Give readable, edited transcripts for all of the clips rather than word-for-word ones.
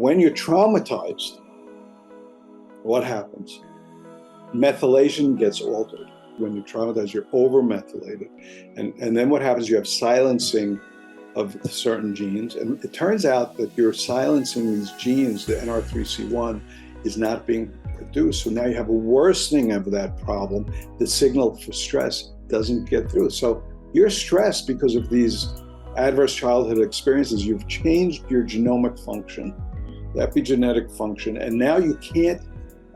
when you're traumatized, what happens? Methylation gets altered. When you're traumatized, you're over-methylated. And then what happens, you have silencing of certain genes. And it turns out that you're silencing these genes, the NR3C1 is not being produced. So now you have a worsening of that problem. The signal for stress doesn't get through. So you're stressed because of these adverse childhood experiences. You've changed your genomic function, the epigenetic function, and now you can't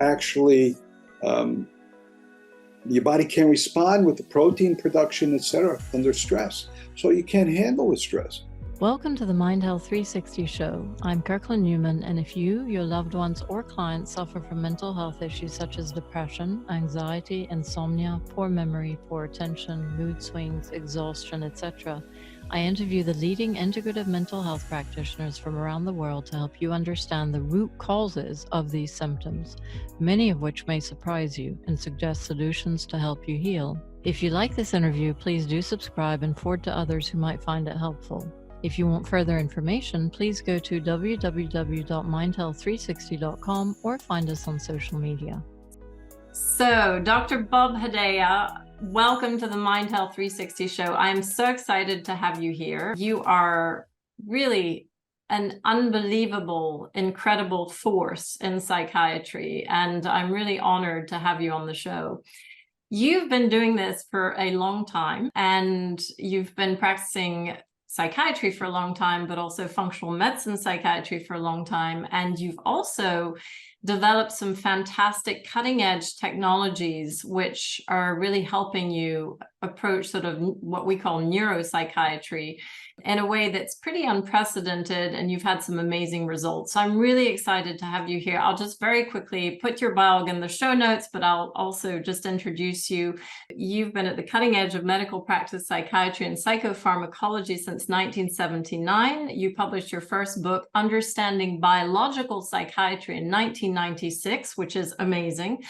actually, your body can't respond with the protein production, etc., under stress. So you can't handle the stress. Welcome to the Mind Health 360 show. I'm Kirkland Newman, and if you, your loved ones, or clients suffer from mental health issues such as depression, anxiety, insomnia, poor memory, poor attention, mood swings, exhaustion, etc., I interview the leading integrative mental health practitioners from around the world to help you understand the root causes of these symptoms, many of which may surprise you, and suggest solutions to help you heal. If you like this interview, please do subscribe and forward to others who might find it helpful. If you want further information, please go to www.mindhealth360.com or find us on social media. So, Dr. Bob Hedaya, welcome to the Mind Health 360 show. I am so excited to have you here. You are really an unbelievable, incredible force in psychiatry, and I'm really honored to have you on the show. You've been doing this for a long time, and you've been practicing psychiatry for a long time, but also functional medicine psychiatry for a long time. And you've also developed some fantastic cutting edge technologies, which are really helping you approach sort of what we call neuropsychiatry in a way that's pretty unprecedented, and you've had some amazing results. So I'm really excited to have you here. I'll just very quickly put your bio in the show notes, but I'll also just introduce you. You've been at the cutting edge of medical practice psychiatry and psychopharmacology since 1979. You published your first book, Understanding Biological Psychiatry, in 1996, which is amazing.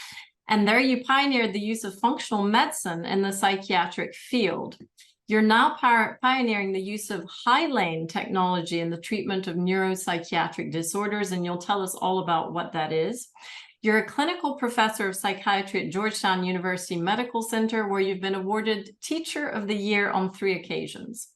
And there you pioneered the use of functional medicine in the psychiatric field. You're now pioneering the use of high-lane technology in the treatment of neuropsychiatric disorders, and you'll tell us all about what that is. You're a clinical professor of psychiatry at Georgetown University Medical Center, where you've been awarded Teacher of the Year on 3 occasions.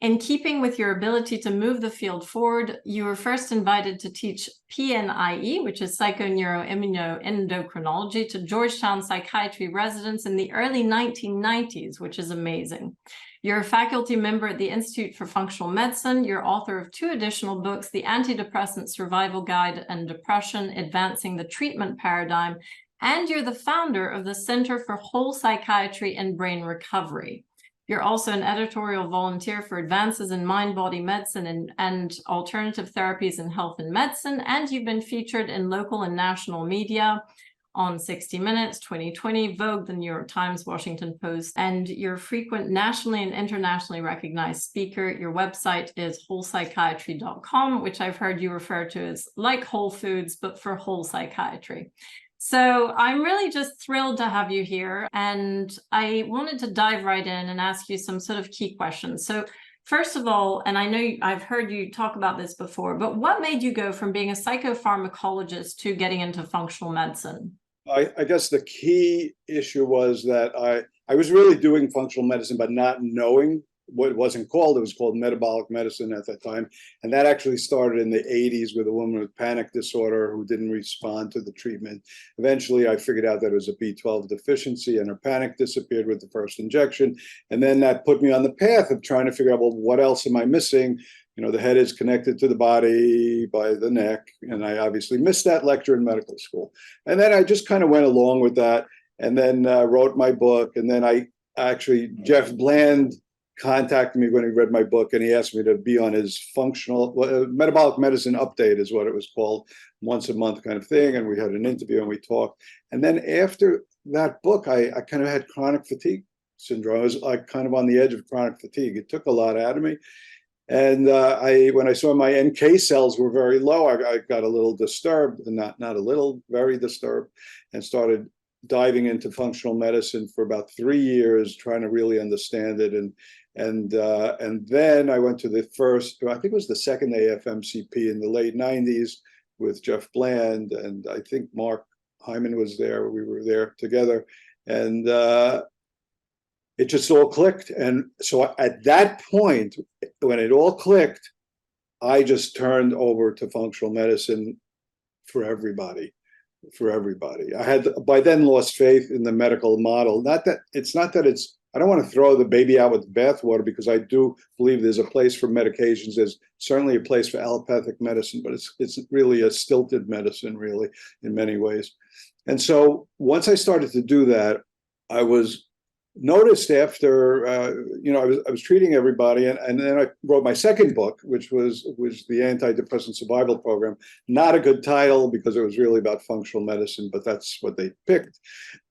In keeping with your ability to move the field forward, you were first invited to teach PNIE, which is psychoneuroimmunoendocrinology, to Georgetown psychiatry residents in the early 1990s, which is amazing. You're a faculty member at the Institute for Functional Medicine. You're author of 2 additional books, The Antidepressant Survival Guide and Depression, Advancing the Treatment Paradigm, and you're the founder of the Center for Whole Psychiatry and Brain Recovery. You're also an editorial volunteer for Advances in Mind-Body Medicine and Alternative Therapies in Health and Medicine, and you've been featured in local and national media on 60 Minutes, 2020, Vogue, the New York Times, Washington Post, and you're a frequent nationally and internationally recognized speaker. Your website is wholepsychiatry.com, which I've heard you refer to as like Whole Foods, but for whole psychiatry. So I'm really just thrilled to have you here, and I wanted to dive right in and ask you some sort of key questions. So first of all, and I know I've heard you talk about this before, but what made you go from being a psychopharmacologist to getting into functional medicine? I guess the key issue was that I was really doing functional medicine, but not knowing what it wasn't called. It was called metabolic medicine at that time. And that actually started in the 80s with a woman with panic disorder who didn't respond to the treatment. Eventually, I figured out that it was a B12 deficiency, and her panic disappeared with the first injection. And then that put me on the path of trying to figure out, well, what else am I missing? You know, the head is connected to the body by the neck. And I obviously missed that lecture in medical school. And then I just kind of went along with that, and then wrote my book. And then Jeff Bland contacted me when he read my book, and he asked me to be on his metabolic medicine update is what it was called, once a month kind of thing. And we had an interview and we talked. And then after that book, I kind of had chronic fatigue syndrome. I was like kind of on the edge of chronic fatigue. It took a lot out of me. And when I saw my NK cells were very low, I got a little disturbed, and not a little, very disturbed, and started diving into functional medicine for about 3 years, trying to really understand it. And then I went to the first, I think it was the second AFMCP in the late 90s, with Jeff Bland, and I think Mark Hyman was there. We were there together, and it just all clicked. And so at that point, when it all clicked, I just turned over to functional medicine for everybody. I had by then lost faith in the medical model. Not that I don't want to throw the baby out with the bathwater, because I do believe there's a place for medications. There's certainly a place for allopathic medicine, but it's really a stilted medicine, really, in many ways. And so once I started to do that, I was noticed after, I was treating everybody, and then I wrote my second book, which was the Antidepressant Survival Program. Not a good title, because it was really about functional medicine, but that's what they picked.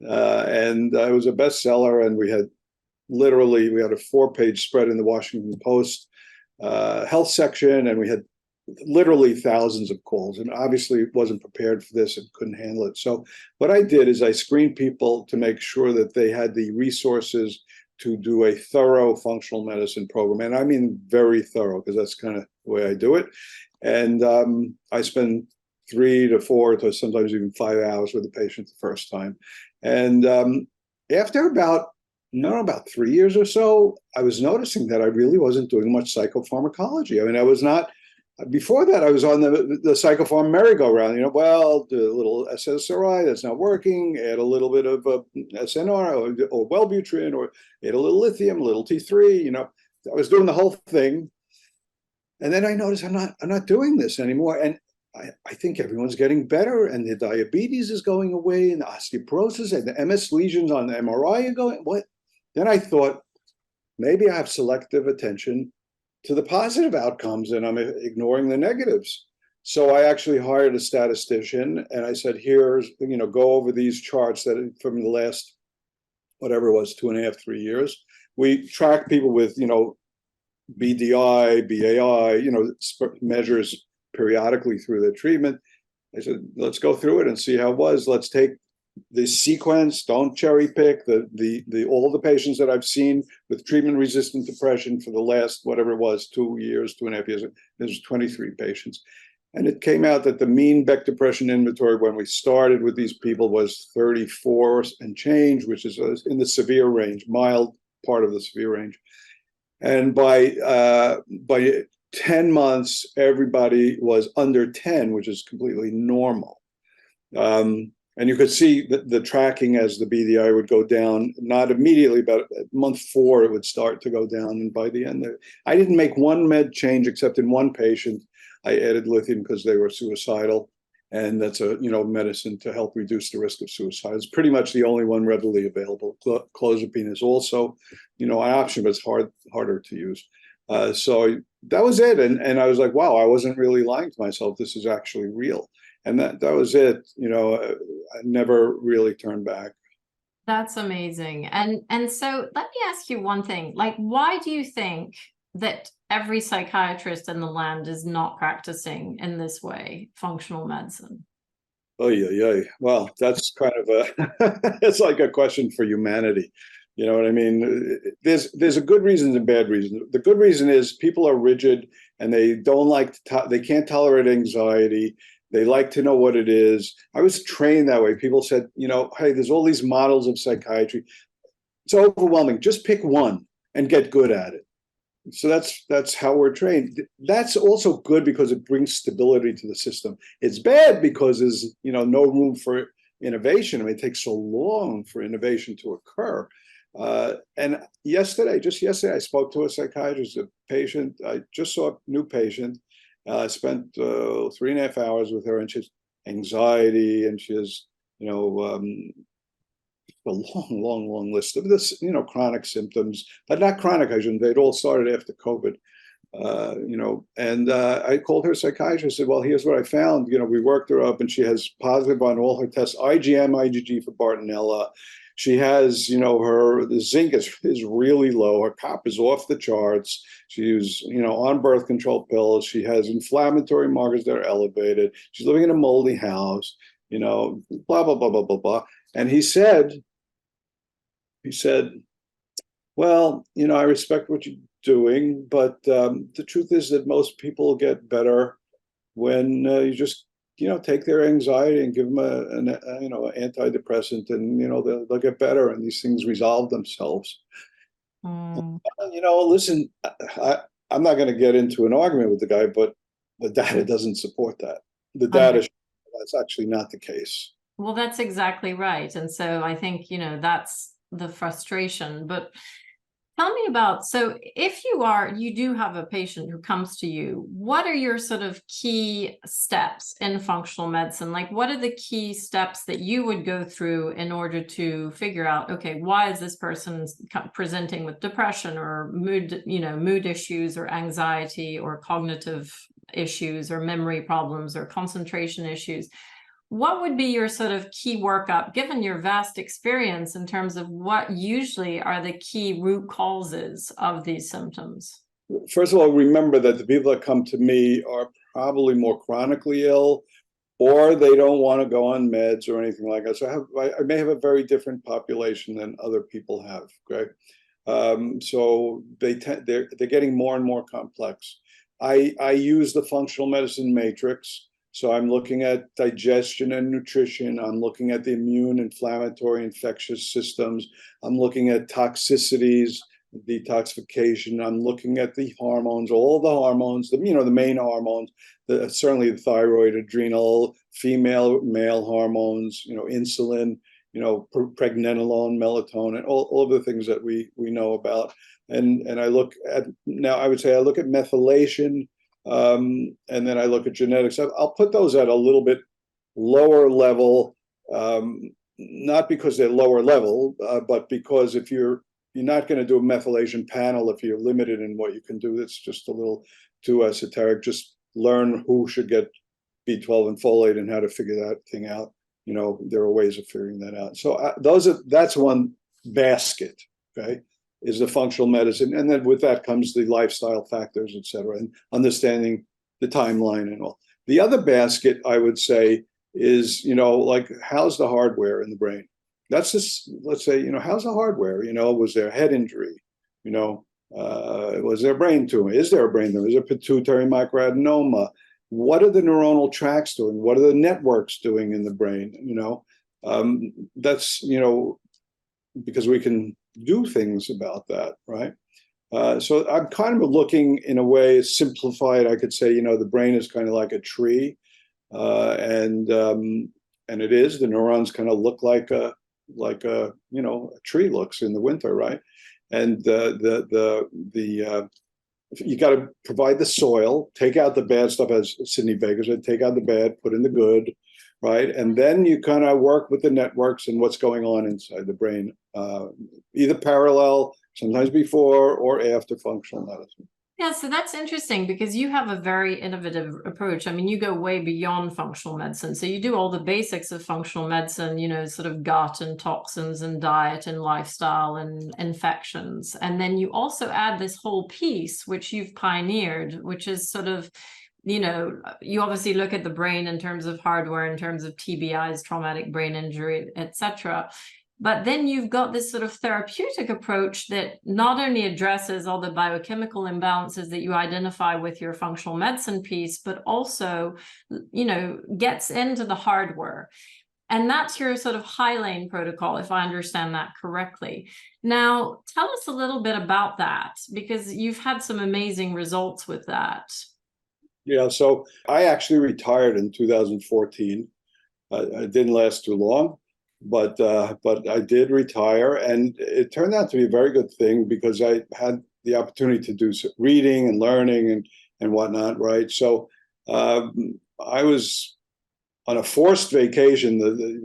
And it was a bestseller, and we had a 4-page spread in the Washington Post health section, and we had literally thousands of calls, and obviously wasn't prepared for this and couldn't handle it. So what I did is I screened people to make sure that they had the resources to do a thorough functional medicine program. And I mean very thorough, because that's kind of the way I do it. And I spend 3 to 4 to sometimes even 5 hours with the patient the first time. And after about 3 years or so, I was noticing that I really wasn't doing much psychopharmacology. I mean, I was not. Before that, I was on the psychopharm merry-go-round. The little SSRI that's not working, add a little bit of SNR or Wellbutrin, or add a little lithium, a little T3. I was doing the whole thing, and then I noticed I'm not doing this anymore. And I think everyone's getting better, and the diabetes is going away, and the osteoporosis and the MS lesions on the MRI are going. What? Then I thought, maybe I have selective attention to the positive outcomes, and I'm ignoring the negatives. So I actually hired a statistician, and I said, here's, go over these charts that from the last, whatever it was, 2.5, 3 years. We track people with, BDI, BAI, measures periodically through their treatment. I said, let's go through it and see how it was. Let's take the sequence, don't cherry pick all the patients that I've seen with treatment-resistant depression for the last, whatever it was, 2 years, 2.5 years. There's 23 patients. And it came out that the mean Beck depression inventory when we started with these people was 34 and change, which is in the severe range, mild part of the severe range. And by 10 months, everybody was under 10, which is completely normal. And you could see the tracking as the BDI would go down, not immediately, but at month 4, it would start to go down. And by the end, I didn't make one med change except in one patient. I added lithium because they were suicidal. And that's a medicine to help reduce the risk of suicide. It's pretty much the only one readily available. Clozapine is also, an option, but it's harder to use. So that was it. And I was like, wow, I wasn't really lying to myself. This is actually real. And that was it. I never really turned back. That's amazing. And so let me ask you one thing. Like, why do you think that every psychiatrist in the land is not practicing in this way, functional medicine? Oh, yeah. Well, that's kind of it's like a question for humanity. You know what I mean? There's a good reason and bad reason. The good reason is people are rigid, and they don't they can't tolerate anxiety. They like to know what it is. I was trained that way. People said, hey, there's all these models of psychiatry. It's overwhelming. Just pick one and get good at it. So that's how we're trained. That's also good because it brings stability to the system. It's bad because there's no room for innovation. I mean, it takes so long for innovation to occur. And just yesterday, I spoke to a psychiatrist, a patient. I just saw a new patient. I spent 3.5 hours with her, and she has anxiety, and she has, a long list of this, chronic symptoms, but not chronic. They'd all started after COVID, and I called her psychiatrist and said, well, here's what I found. We worked her up, and she has positive on all her tests, IgM, IgG for Bartonella. She has, the zinc is really low. Her copper is off the charts. She's, on birth control pills. She has inflammatory markers that are elevated. She's living in a moldy house, blah, blah, blah, blah, blah, blah. And he said, well, I respect what you're doing, but the truth is that most people get better when you just take their anxiety and give them an antidepressant, and they'll get better, and these things resolve themselves. Listen, I'm not going to get into an argument with the guy, but the data doesn't support that. The data shows that's actually not the case. Well, that's exactly right. And so I think, that's the frustration. But tell me about, so if you do have a patient who comes to you, what are your sort of key steps in functional medicine? Like, what are the key steps that you would go through in order to figure out, okay, why is this person presenting with depression or mood issues or anxiety or cognitive issues or memory problems or concentration issues? What would be your sort of key workup, given your vast experience, in terms of what usually are the key root causes of these symptoms? First of all, remember that the people that come to me are probably more chronically ill, or they don't want to go on meds or anything like that. So I may have a very different population than other people have. Okay, so they're getting more and more complex. I use the functional medicine matrix. So I'm looking at digestion and nutrition. I'm looking at the immune, inflammatory, infectious systems. I'm looking at toxicities, detoxification. I'm looking at the hormones, all the hormones, the main hormones, certainly the thyroid, adrenal, female, male hormones, insulin, pregnenolone, melatonin, all of the things that we know about. And I look at, now I would say I look at methylation, and then I look at genetics. I'll put those at a little bit lower level, not because they're lower level, but because if you're not going to do a methylation panel if you're limited in what you can do. That's just a little too esoteric. Just learn who should get B12 and folate and how to figure that thing out. There are ways of figuring that out. So that's one basket, okay, is the functional medicine. And then with that comes the lifestyle factors, et cetera, and understanding the timeline and all. The other basket, I would say, is, like, how's the hardware in the brain? That's just, let's say, how's the hardware? Was there a head injury? Was there a brain tumor? Is there a brain tumor? Is there pituitary microadenoma? What are the neuronal tracts doing? What are the networks doing in the brain? That's, because we can do things about that, right? So I'm kind of looking, in a way, simplified. I could say, the brain is kind of like a tree, and it is. The neurons kind of look like a tree looks in the winter, right? And you got to provide the soil, take out the bad stuff, as Sidney Baker said, take out the bad, put in the good, right? And then you kind of work with the networks and what's going on inside the brain, either parallel, sometimes before or after functional medicine. Yeah, so that's interesting because you have a very innovative approach. I mean, you go way beyond functional medicine. So you do all the basics of functional medicine, sort of gut and toxins and diet and lifestyle and infections. And then you also add this whole piece, which you've pioneered, which is sort of, you obviously look at the brain in terms of hardware, in terms of TBIs, traumatic brain injury, et cetera. But then you've got this sort of therapeutic approach that not only addresses all the biochemical imbalances that you identify with your functional medicine piece, but also, gets into the hardware. And that's your sort of high lane protocol, if I understand that correctly. Now, tell us a little bit about that, because you've had some amazing results with that. Yeah, so I actually retired in 2014. It didn't last too long. But I did retire, and it turned out to be a very good thing because I had the opportunity to do some reading and learning and whatnot, right? So I was on a forced vacation.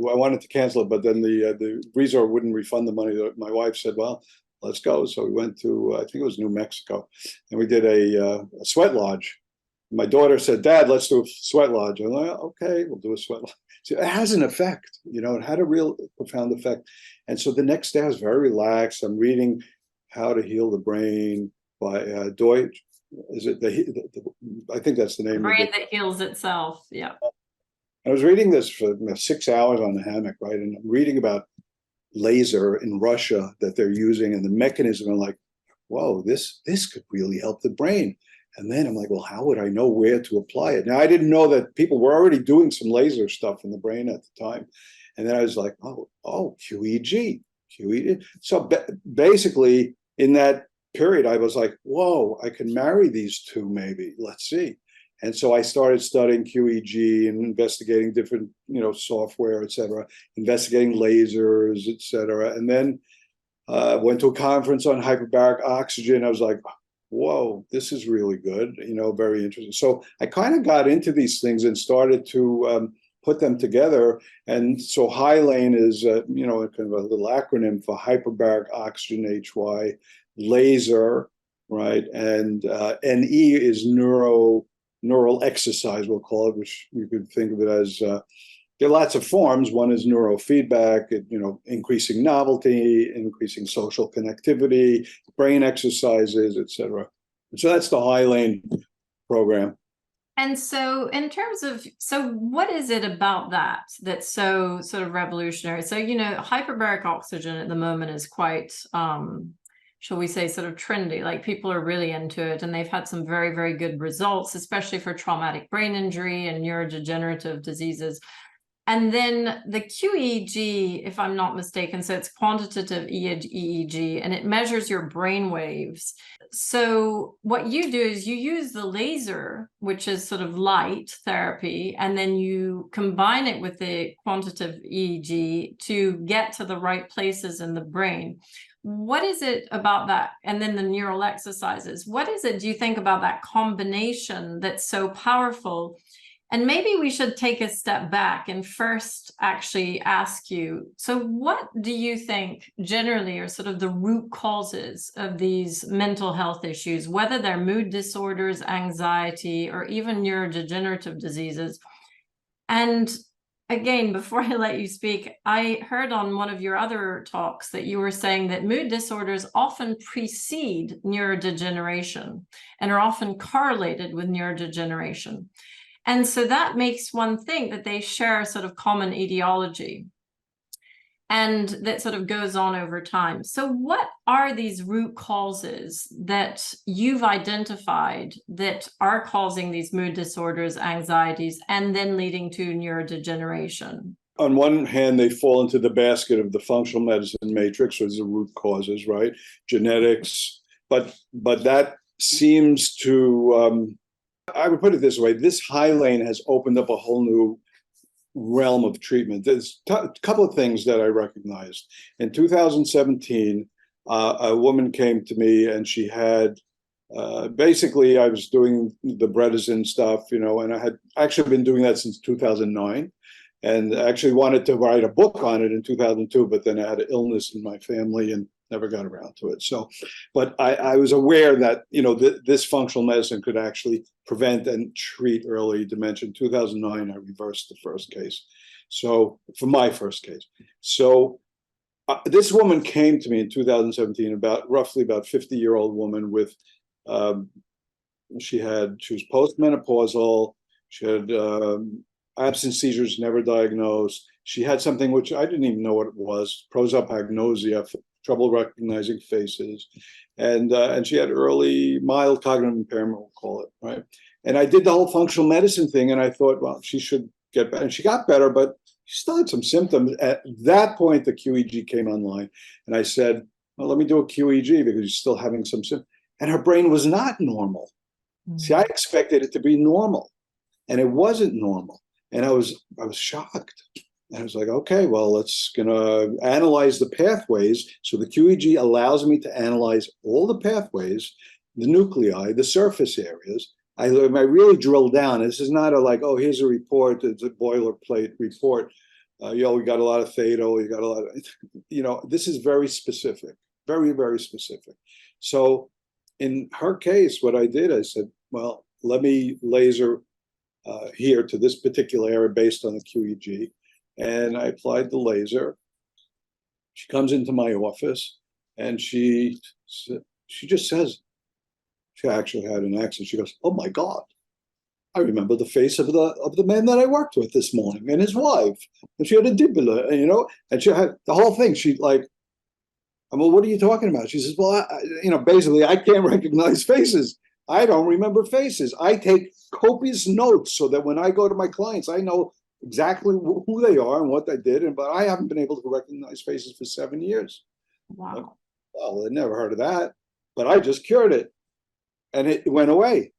I wanted to cancel it, but then the resort wouldn't refund the money. My wife said, well, let's go. So we went to, I think it was New Mexico, and we did a sweat lodge. My daughter said, Dad, let's do a sweat lodge. I'm like, okay, we'll do a sweat lodge. So it has an effect, it had a real profound effect. And so the next day I was very relaxed. I'm reading How to Heal the Brain by Deutsch. Is it I think that's the name. The Brain That Heals Itself. Yeah. I was reading this for 6 hours on the hammock, right? And I'm reading about laser in Russia that they're using and the mechanism. I'm like, whoa, this could really help the brain. And then I'm like, well, how would I know where to apply it? Now, I didn't know that people were already doing some laser stuff in the brain at the time. And then I was like, QEG. So basically, in that period, I was like, whoa, I can marry these two, maybe. Let's see. And so I started studying QEG and investigating different, software, et cetera, investigating lasers, et cetera. And then went to a conference on hyperbaric oxygen. I was like, whoa, this is really good, very interesting. So I kind of got into these things and started to put them together. And so HILANE is, kind of a little acronym for hyperbaric oxygen, HY, laser, right? And NE is neural exercise, we'll call it, which you could think of it as, there are lots of forms. One is neurofeedback, increasing novelty, increasing social connectivity, brain exercises, et cetera. And so that's the HILANE program. And so in terms of, what is it about that that's so sort of revolutionary? So, hyperbaric oxygen at the moment is quite, shall we say, sort of trendy. Like, people are really into it, and they've had some very, very good results, especially for traumatic brain injury and neurodegenerative diseases. And then the QEEG, if I'm not mistaken, so it's quantitative EEG, and it measures your brain waves. So what you do is you use the laser, which is sort of light therapy, and then you combine it with the quantitative EEG to get to the right places in the brain. What is it about that? And then the neural exercises. What is it, do you think, about that combination that's so powerful? And maybe we should take a step back and first actually ask you, so what do you think generally are sort of the root causes of these mental health issues, whether they're mood disorders, anxiety, or even neurodegenerative diseases? And again, before I let you speak, I heard on one of your other talks that you were saying that mood disorders often precede neurodegeneration and are often correlated with neurodegeneration. And so that makes one think that they share a sort of common etiology, and that sort of goes on over time. So what are these root causes that you've identified that are causing these mood disorders, anxieties, and then leading to neurodegeneration? On one hand, they fall into the basket of the functional medicine matrix, as the root causes, right? Genetics, but that seems to, I would put it this way, this HILANE has opened up a whole new realm of treatment. There's a couple of things that I recognized. In 2017, a woman came to me, and she had, basically, I was doing the Bredesen stuff, and I had actually been doing that since 2009. And I actually wanted to write a book on it in 2002, but then I had an illness in my family and never got around to it. So, but I was aware that, this functional medicine could actually prevent and treat early dementia. In 2009, I reversed the first case. So, for my first case. So, this woman came to me in 2017, roughly about 50-year-old woman with, she was postmenopausal. She had absent seizures, never diagnosed. She had something which I didn't even know what it was, prosopagnosia, trouble recognizing faces, and she had early mild cognitive impairment, we'll call it, right? And I did the whole functional medicine thing, and I thought, well, she should get better. And she got better, but she still had some symptoms. At that point, the QEG came online, and I said, well, let me do a QEG because she's still having some symptoms. And her brain was not normal. See, I expected it to be normal, and it wasn't normal. And I was shocked. And I was like, okay, well, let's gonna analyze the pathways. So the QEG allows me to analyze all the pathways, the nuclei, the surface areas. I really drill down. This is not oh, here's a report. It's a boilerplate report. We got a lot of theta. We got a lot of, this is very specific, very, very specific. So in her case, what I did, I said, well, let me laser here to this particular area based on the QEG. And I applied the laser. She comes into my office, and she just says, she actually had an accent. She goes, "Oh my God, I remember the face of the man that I worked with this morning and his wife." And she had a dibula, and she had the whole thing. She like, well, what are you talking about? She says, well, basically, I can't recognize faces. I don't remember faces. I take copious notes so that when I go to my clients, I know exactly who they are and what they did. But I haven't been able to recognize faces for 7 years. Wow. Like, well, I never heard of that, but I just cured it, and it went away.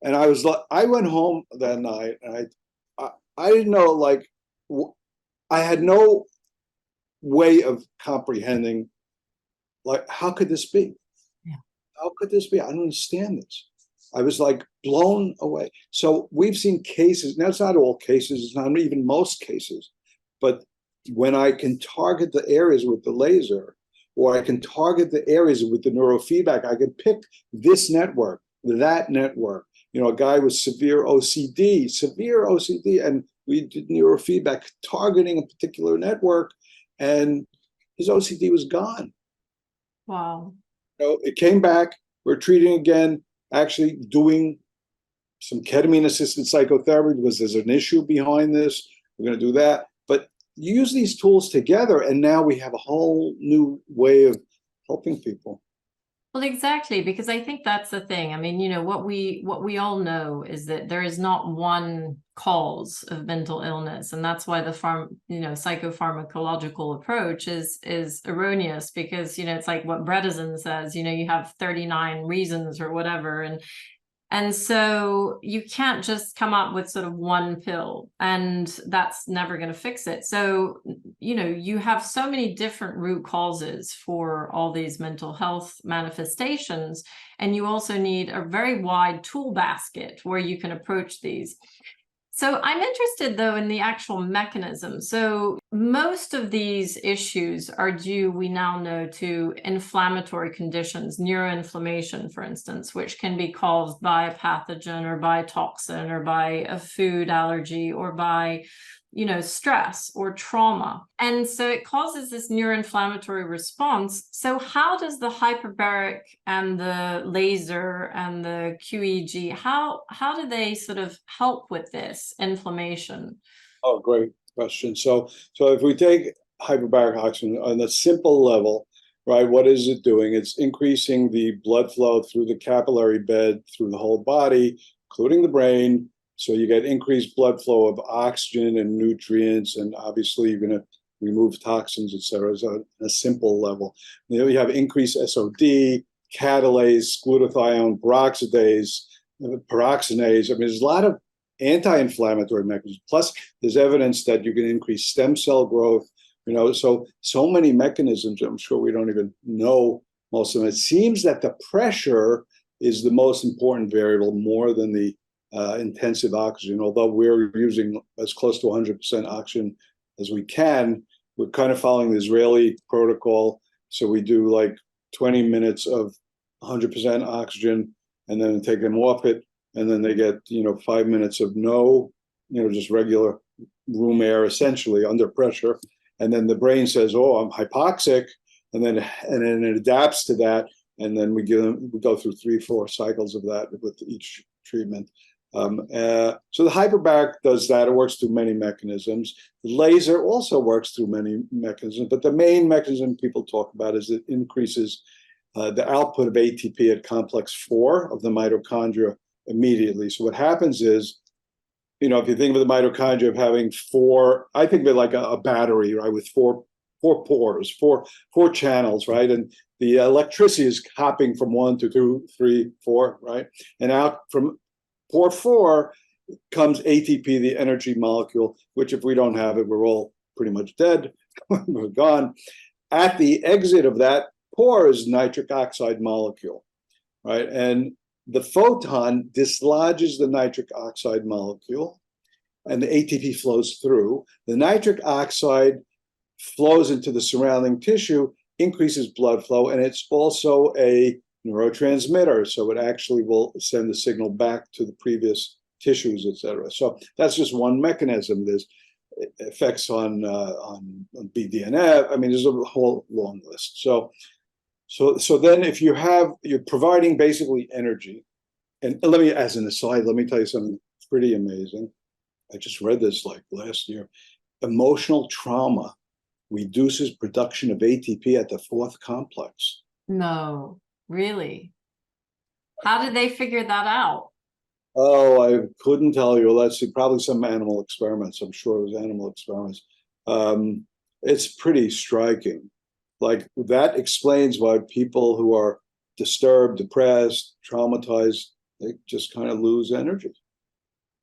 And I was like, I went home that night, and I didn't know, like, I had no way of comprehending, like, how could this be? Yeah. How could this be? I don't understand this. I was like blown away. So we've seen cases. Now, it's not all cases, it's not even most cases, but when I can target the areas with the laser, or I can target the areas with the neurofeedback, I can pick this network, that network. You know, a guy with severe OCD, and we did neurofeedback targeting a particular network, and his OCD was gone. Wow. So it came back. We're treating again, actually doing some ketamine-assisted psychotherapy because there's an issue behind this. We're going to do that. But you use these tools together, and now we have a whole new way of helping people. Well, exactly, because I think that's the thing. I mean, you know, what we all know is that there is not one cause of mental illness, and that's why the psychopharmacological approach is erroneous, because, you know, it's like what Bredesen says, you know, you have 39 reasons or whatever, and so you can't just come up with sort of one pill, and that's never going to fix it. So, you know, you have so many different root causes for all these mental health manifestations, and you also need a very wide tool basket where you can approach these. So I'm interested, though, in the actual mechanism. So most of these issues are due, we now know, to inflammatory conditions, neuroinflammation, for instance, which can be caused by a pathogen or by a toxin or by a food allergy or by, you know, stress or trauma. And so it causes this neuroinflammatory response. So how does the hyperbaric and the laser and the QEEG, how do they sort of help with this inflammation? Oh, great question. So if we take hyperbaric oxygen on a simple level, right, what is it doing? It's increasing the blood flow through the capillary bed, through the whole body, including the brain. So you get increased blood flow of oxygen and nutrients, and obviously you're going to remove toxins, et cetera, so on a simple level. You know, you have increased SOD, catalase, glutathione, peroxidase. I mean, there's a lot of anti-inflammatory mechanisms. Plus, there's evidence that you can increase stem cell growth. You know, so many mechanisms. I'm sure we don't even know most of them. It seems that the pressure is the most important variable, more than the intensive oxygen. Although we're using as close to 100% oxygen as we can, we're kind of following the Israeli protocol. So we do like 20 minutes of 100% oxygen, and then take them off it, and then they get, you know, 5 minutes of no, you know, just regular room air, essentially under pressure. And then the brain says, "Oh, I'm hypoxic," and then it adapts to that. And then we go through 3-4 cycles of that with each treatment. So the hyperbaric does that. It works through many mechanisms. The laser also works through many mechanisms, but the main mechanism people talk about is it increases the output of ATP at complex 4 of the mitochondria immediately. So what happens is, you know, if you think of the mitochondria of having 4, I think of it like a battery, right, with four pores, four channels, right, and the electricity is hopping from 1 to 2, 3, 4, right, and out from pore 4 comes ATP, the energy molecule, which if we don't have it, we're all pretty much dead. We're gone. At the exit of that pore is nitric oxide molecule, right? And the photon dislodges the nitric oxide molecule, and the ATP flows through. The nitric oxide flows into the surrounding tissue, increases blood flow, and it's also a neurotransmitter. So it actually will send the signal back to the previous tissues, et cetera. So that's just one mechanism. There's effects on BDNF. I mean, there's a whole long list. So then if you're providing basically energy, and let me, as an aside, let me tell you something pretty amazing. I just read this like last year. Emotional trauma reduces production of ATP at the 4th complex. No, really? How did they figure that out? Oh, I couldn't tell you. Let's see, probably some animal experiments. I'm sure it was animal experiments. It's pretty striking. Like that explains why people who are disturbed, depressed, traumatized, they just kind of lose energy.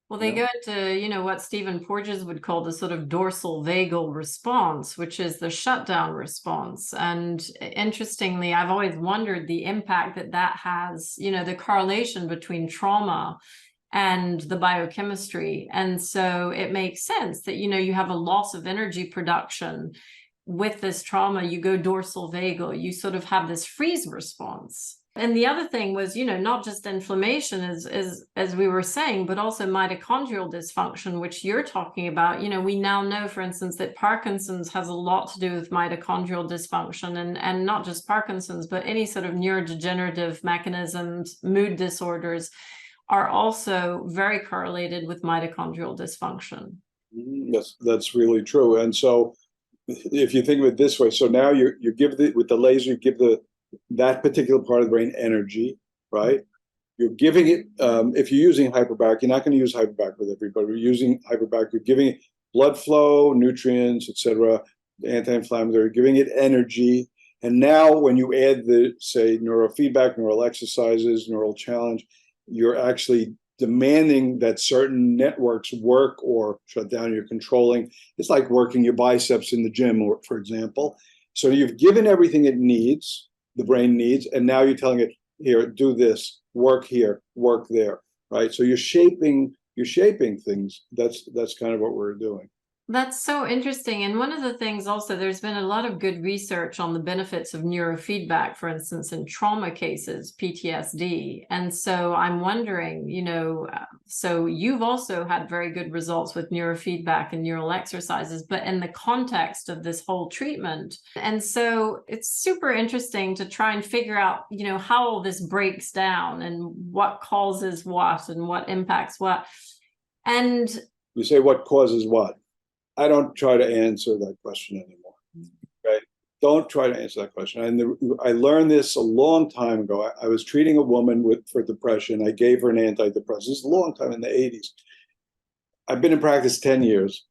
Well, they go into, what Stephen Porges would call the sort of dorsal vagal response, which is the shutdown response. And interestingly, I've always wondered the impact that has, the correlation between trauma and the biochemistry. And so it makes sense that, you have a loss of energy production with this trauma. You go dorsal vagal, you sort of have this freeze response. And the other thing was, not just inflammation, as we were saying, but also mitochondrial dysfunction, which you're talking about. We now know, for instance, that Parkinson's has a lot to do with mitochondrial dysfunction, and not just Parkinson's, but any sort of neurodegenerative mechanisms, mood disorders are also very correlated with mitochondrial dysfunction. Yes, that's really true. And so if you think of it this way, so now you give with the laser, you give that particular part of the brain energy, right? You're giving it, if you're using hyperbaric, you're not going to use hyperbaric with everybody. You're using hyperbaric, you're giving it blood flow, nutrients, etc., anti-inflammatory, giving it energy. And now when you add the, say, neurofeedback, neural exercises, neural challenge, you're actually demanding that certain networks work or shut down. You're controlling. It's like working your biceps in the gym, for example. So you've given everything it needs, the brain needs, and now you're telling it, here, do this, work here, work there, right? So you're shaping things. That's kind of what we're doing. That's so interesting. And one of the things also, there's been a lot of good research on the benefits of neurofeedback, for instance, in trauma cases, PTSD. And so I'm wondering, so you've also had very good results with neurofeedback and neural exercises, but in the context of this whole treatment. And so it's super interesting to try and figure out, how all this breaks down and what causes what and what impacts what. And you say what causes what? I don't try to answer that question anymore. Right? Don't try to answer that question. And I learned this a long time ago. I was treating a woman for depression. I gave her an antidepressant. This is a long time, in the 80s. I've been in practice 10 years,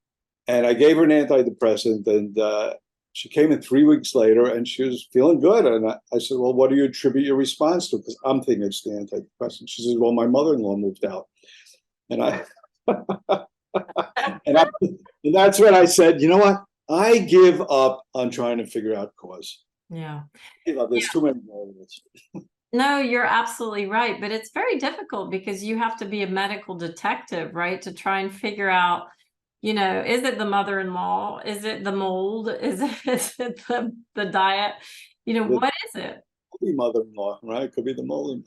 and I gave her an antidepressant, and she came in 3 weeks later, and she was feeling good. And I said, well, what do you attribute your response to? Because I'm thinking it's the antidepressant. She says, well, my mother-in-law moved out. And and that's when I said, you know what? I give up on trying to figure out cause. Yeah. There's too many variables. No, you're absolutely right. But it's very difficult because you have to be a medical detective, right? To try and figure out, is it the mother-in-law? Is it the mold? Is it the diet? What is it? Could be mother-in-law, right? Could be the mold.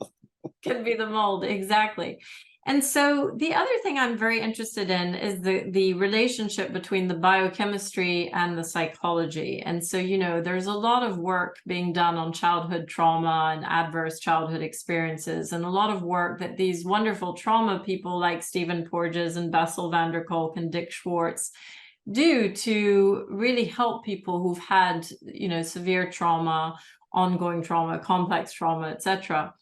Could be the mold, exactly. And so the other thing I'm very interested in is the relationship between the biochemistry and the psychology. And so, there's a lot of work being done on childhood trauma and adverse childhood experiences, and a lot of work that these wonderful trauma people like Stephen Porges and Bessel van der Kolk and Dick Schwartz do to really help people who've had, severe trauma, ongoing trauma, complex trauma, etc.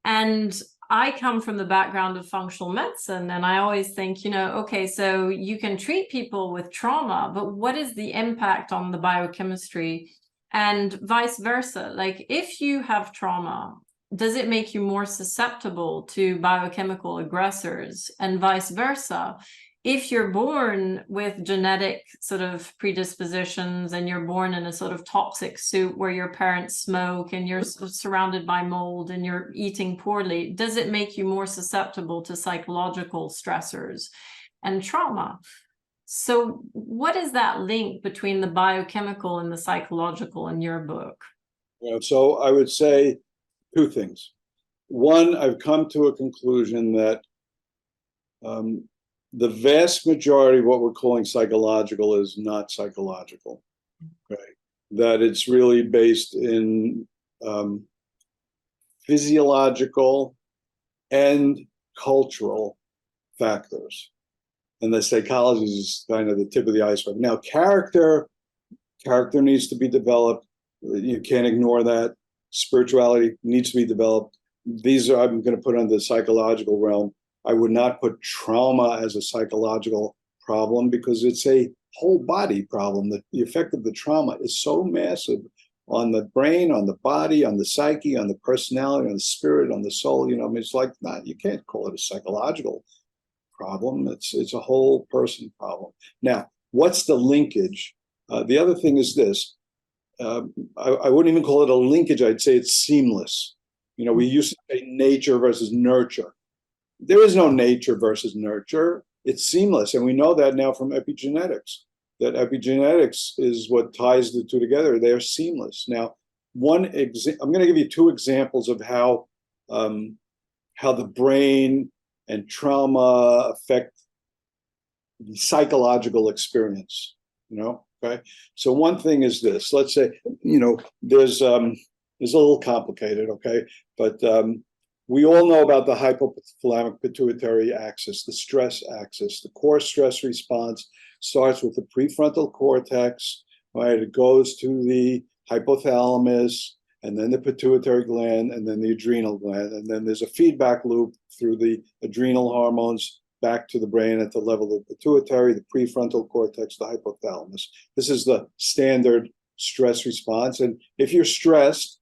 And I come from the background of functional medicine, and I always think, okay, so you can treat people with trauma, but what is the impact on the biochemistry, and vice versa? Like, if you have trauma, does it make you more susceptible to biochemical aggressors, and vice versa? If you're born with genetic sort of predispositions, and you're born in a sort of toxic soup where your parents smoke and you're surrounded by mold and you're eating poorly, does it make you more susceptible to psychological stressors and trauma? So what is that link between the biochemical and the psychological in your book? Yeah, so I would say two things. One, I've come to a conclusion that the vast majority of what we're calling psychological is not psychological, right? That it's really based in physiological and cultural factors. And the psychology is kind of the tip of the iceberg. Now, character needs to be developed. You can't ignore that. Spirituality needs to be developed. these are, I'm going to put under the psychological realm. I would not put trauma as a psychological problem because it's a whole body problem. The effect of the trauma is so massive on the brain, on the body, on the psyche, on the personality, on the spirit, on the soul. You know, I mean, it's like, not, you can't call it a psychological problem. It's a whole person problem. Now, what's the linkage? The other thing is this. I wouldn't even call it a linkage. I'd say it's seamless. You know, we used to say nature versus nurture. There is no nature versus nurture. It's seamless. And we know that now from epigenetics, that epigenetics is what ties the two together. They are seamless. Now, I'm going to give you two examples of how the brain and trauma affect the psychological experience, you know? Okay. So one thing is this, let's say, you know, there's a little complicated, okay, but we all know about the hypothalamic pituitary axis, the stress axis. The core stress response starts with the prefrontal cortex, right? It goes to the hypothalamus, and then the pituitary gland, and then the adrenal gland, and then there's a feedback loop through the adrenal hormones back to the brain at the level of the pituitary, the prefrontal cortex, the hypothalamus. This is the standard stress response. And if you're stressed,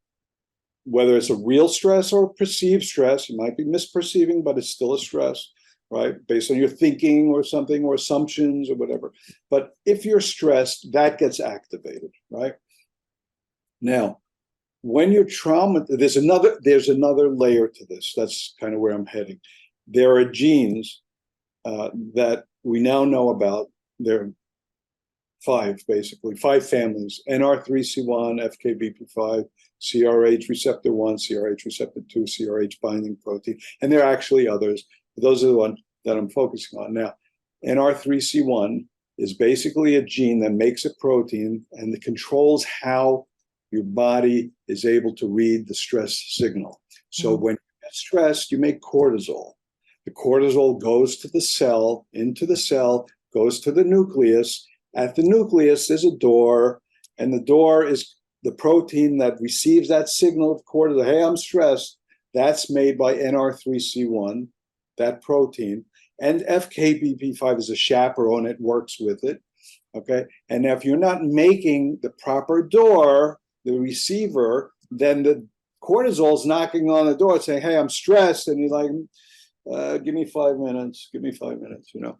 whether it's a real stress or perceived stress, you might be misperceiving, but it's still a stress, right? Based on your thinking or something, or assumptions or whatever. But if you're stressed, that gets activated, right? Now, when you're traumatized, there's another layer to this. That's kind of where I'm heading. There are genes that we now know about. There are five families: NR3C1, FKBP5, CRH receptor 1, CRH receptor 2, CRH binding protein, and there are actually others. Those are the ones that I'm focusing on now. NR3C1 is basically a gene that makes a protein and it controls how your body is able to read the stress signal. So when you get stressed, you make cortisol. The cortisol goes to the cell, into the cell, goes to the nucleus. At the nucleus, there's a door, and the door is the protein that receives that signal of cortisol. Hey, I'm stressed. That's made by NR3C1, that protein. And FKBP5 is a chaperone. It works with it. Okay. And if you're not making the proper door, the receiver, then the cortisol is knocking on the door saying, hey, I'm stressed. And you're like, give me 5 minutes, give me 5 minutes, you know.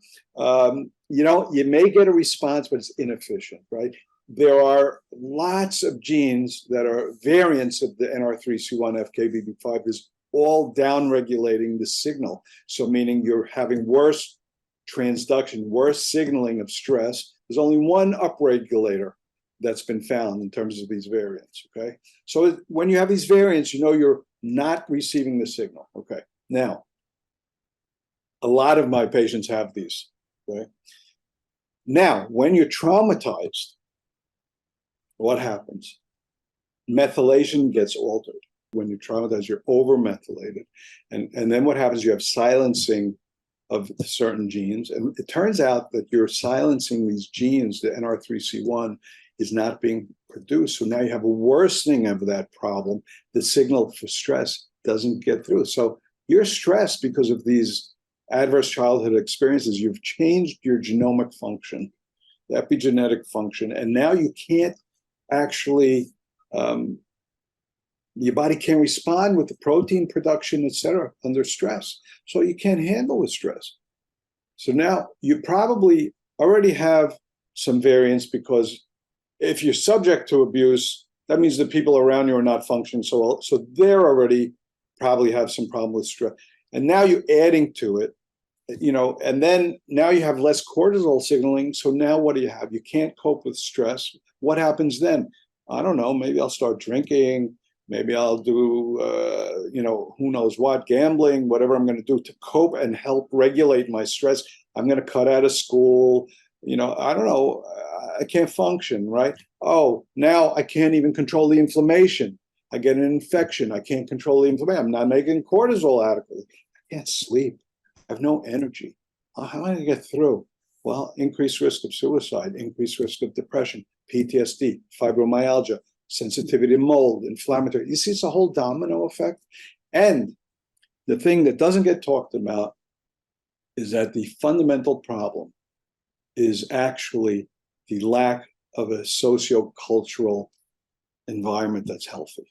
You may get a response, but it's inefficient, right? There are lots of genes that are variants of the NR3C1 FKBP5 is all down-regulating the signal. So meaning you're having worse transduction, worse signaling of stress. There's only one upregulator that's been found in terms of these variants, okay? So when you have these variants, you know you're not receiving the signal, okay? Now, a lot of my patients have these, okay? Now, when you're traumatized, what happens? Methylation gets altered. When you're traumatized, you're over-methylated. And then what happens, you have silencing of certain genes. And it turns out that you're silencing these genes, the NR3C1 is not being produced. So now you have a worsening of that problem. The signal for stress doesn't get through. So you're stressed because of these adverse childhood experiences. You've changed your genomic function, the epigenetic function, and now you can't actually, your body can't respond with the protein production, et cetera, under stress. So you can't handle the stress. So now you probably already have some variants, because if you're subject to abuse, that means the people around you are not functioning so well. So they're already probably have some problem with stress. And now you're adding to it, you know, and then now you have less cortisol signaling. So now what do you have? You can't cope with stress. What happens then? I don't know. Maybe I'll start drinking. Maybe I'll do, who knows what, gambling, whatever I'm going to do to cope and help regulate my stress. I'm going to cut out of school. You know, I don't know. I can't function, right? Oh, now I can't even control the inflammation. I get an infection. I can't control the inflammation. I'm not making cortisol adequately. I can't sleep. I have no energy. How am I going to get through? Well, increased risk of suicide, increased risk of depression, PTSD, fibromyalgia, sensitivity to mold, inflammatory. You see, it's a whole domino effect. And the thing that doesn't get talked about is that the fundamental problem is actually the lack of a socio-cultural environment that's healthy.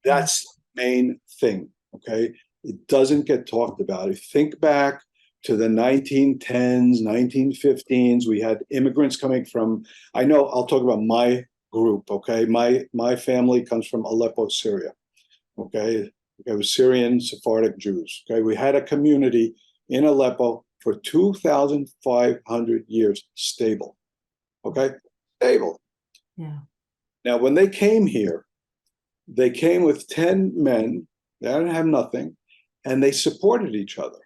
That's the main thing, okay? It doesn't get talked about. If you think back to the 1910s, 1915s, we had immigrants coming from, I know, I'll talk about my group, okay? My family comes from Aleppo, Syria, okay? It was Syrian Sephardic Jews, okay? We had a community in Aleppo for 2,500 years, stable, okay? Stable. Yeah. Now, when they came here, they came with 10 men, they didn't have nothing, and they supported each other.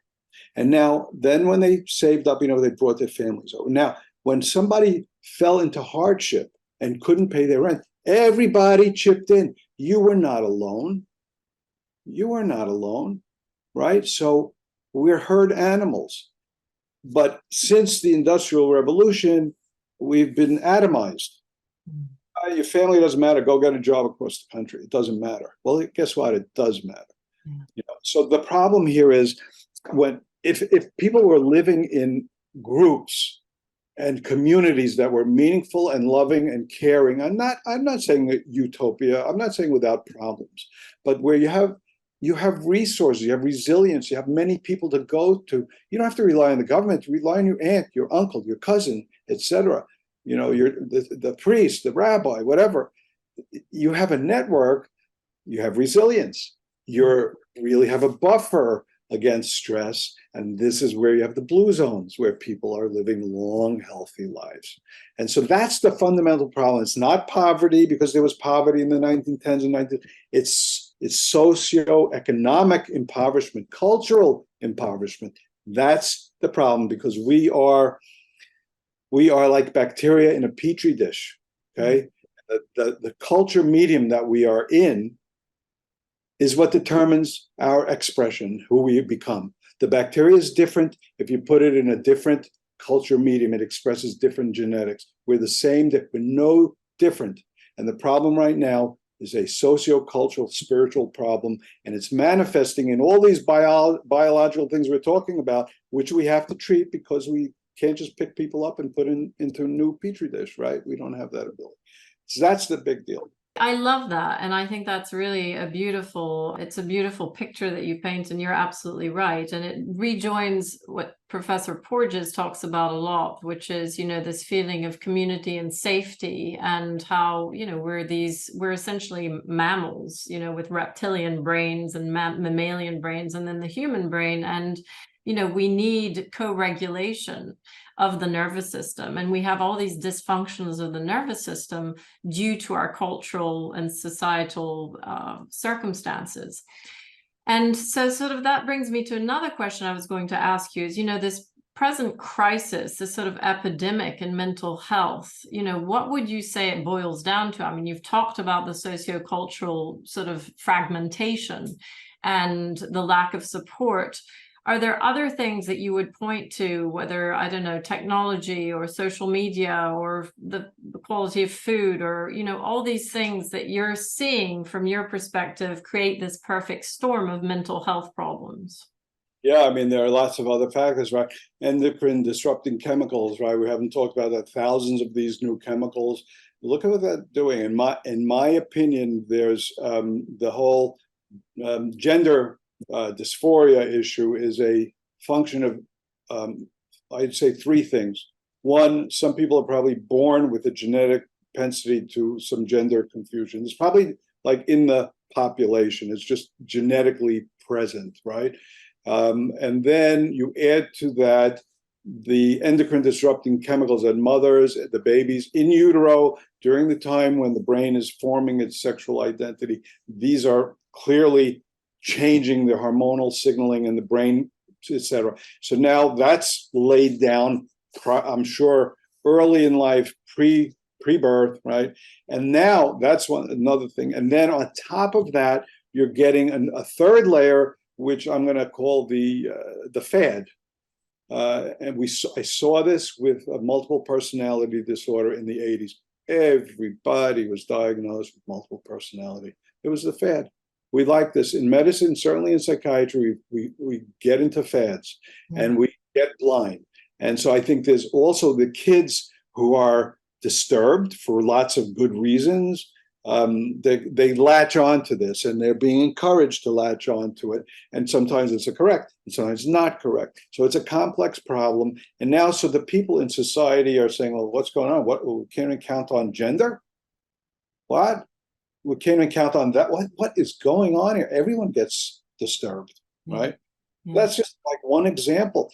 And now, then when they saved up, they brought their families over. Now, when somebody fell into hardship and couldn't pay their rent, everybody chipped in. You were not alone. You were not alone, right? So we're herd animals. But since the Industrial Revolution, we've been atomized. Your family doesn't matter. Go get a job across the country. It doesn't matter. Well, guess what? It does matter. Yeah. So the problem here is if people were living in groups and communities that were meaningful and loving and caring, I'm not saying utopia. I'm not saying without problems, but where you have resources, you have resilience, you have many people to go to. You don't have to rely on the government. Rely on your aunt, your uncle, your cousin, etc. The priest, the rabbi, whatever. You have a network, you have resilience. You really have a buffer against stress. And this is where you have the blue zones, where people are living long, healthy lives. And so that's the fundamental problem. It's not poverty, because there was poverty in the 1910s and 19. It's socioeconomic impoverishment, cultural impoverishment. That's the problem, because we are like bacteria in a petri dish, okay? The culture medium that we are in is what determines our expression, who we become. The bacteria is different. If you put it in a different culture medium, it expresses different genetics. We're the same, we're no different. And the problem right now is a socio-cultural, spiritual problem, and it's manifesting in all these biological things we're talking about, which we have to treat, because we can't just pick people up and put into a new petri dish, right? We don't have that ability. So that's the big deal. I love that. And I think that's really it's a beautiful picture that you paint, and you're absolutely right. And it rejoins what Professor Porges talks about a lot, which is, this feeling of community and safety, and how, we're essentially mammals, with reptilian brains and mammalian brains, and then the human brain. And, we need co-regulation of the nervous system. And we have all these dysfunctions of the nervous system due to our cultural and societal circumstances. And so sort of that brings me to another question I was going to ask you is, this present crisis, this sort of epidemic in mental health, what would you say it boils down to? I mean, you've talked about the sociocultural sort of fragmentation and the lack of support. Are there other things that you would point to, whether, I don't know, technology or social media or the quality of food, or, all these things that you're seeing from your perspective create this perfect storm of mental health problems? Yeah, I mean, there are lots of other factors, right? Endocrine disrupting chemicals, right? We haven't talked about that. Thousands of these new chemicals. Look at what they're doing. In my opinion, there's the whole gender dysphoria issue is a function of, I'd say, three things. One, some people are probably born with a genetic propensity to some gender confusion. It's probably like in the population. It's just genetically present, right? And then you add to that the endocrine disrupting chemicals that mothers, the babies in utero, during the time when the brain is forming its sexual identity, these are clearly changing the hormonal signaling in the brain, etc. So now that's laid down, I'm sure, early in life, pre-birth, right? And now that's another thing. And then on top of that, you're getting a third layer, which I'm going to call the fad. And I saw this with a multiple personality disorder in the 80s. Everybody was diagnosed with multiple personality. It was the fad. we like this in medicine, certainly in psychiatry, we get into fads and we get blind. And so I think there's also the kids who are disturbed for lots of good reasons. They latch on to this, and they're being encouraged to latch on to it. And sometimes it's correct, and sometimes it's not correct. So it's a complex problem. And now, so the people in society are saying, well, what's going on? What, we can't even count on gender? What? We can't even count on that. What is going on here? Everyone gets disturbed, right? That's just like one example.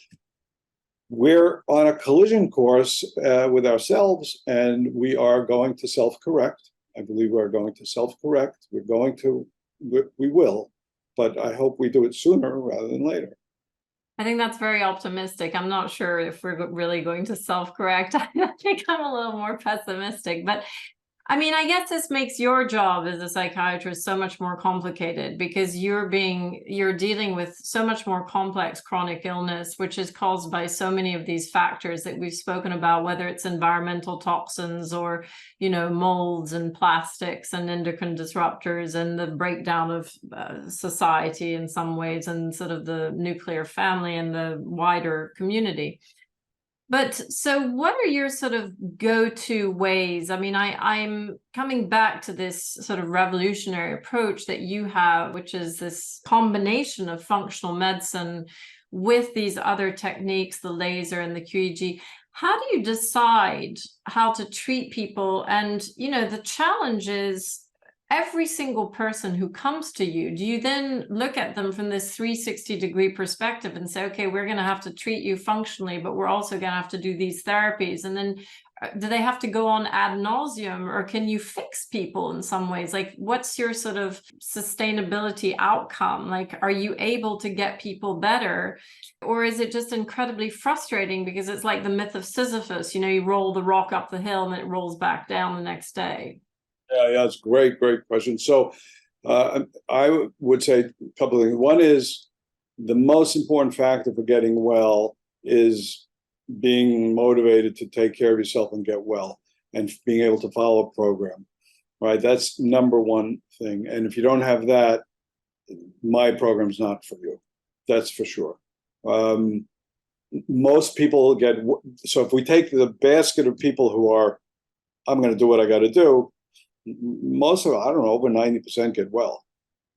We're on a collision course with ourselves, and we are going to self-correct. I believe we're going to self-correct. We will, but I hope we do it sooner rather than later. I think that's very optimistic. I'm not sure if we're really going to self-correct. I think I'm a little more pessimistic, but I mean, I guess this makes your job as a psychiatrist so much more complicated, because you're dealing with so much more complex chronic illness, which is caused by so many of these factors that we've spoken about, whether it's environmental toxins or, molds and plastics and endocrine disruptors and the breakdown of society in some ways, and sort of the nuclear family and the wider community. But so what are your sort of go-to ways? I mean, I'm coming back to this sort of revolutionary approach that you have, which is this combination of functional medicine with these other techniques, the laser and the QEEG. How do you decide how to treat people? And, the challenge is, every single person who comes to you, do you then look at them from this 360-degree perspective and say, okay, we're going to have to treat you functionally, but we're also going to have to do these therapies? And then do they have to go on ad nauseum, or can you fix people in some ways? Like, what's your sort of sustainability outcome? Like, are you able to get people better? Or is it just incredibly frustrating because it's like the myth of Sisyphus, you roll the rock up the hill and it rolls back down the next day? Yeah, it's a great question. So I would say a couple of things. One is, the most important factor for getting well is being motivated to take care of yourself and get well, and being able to follow a program, right? That's number one thing. And if you don't have that, my program's not for you. That's for sure. Most people so if we take the basket of people who are, I'm going to do what I got to do, most of, I don't know, over 90% get well.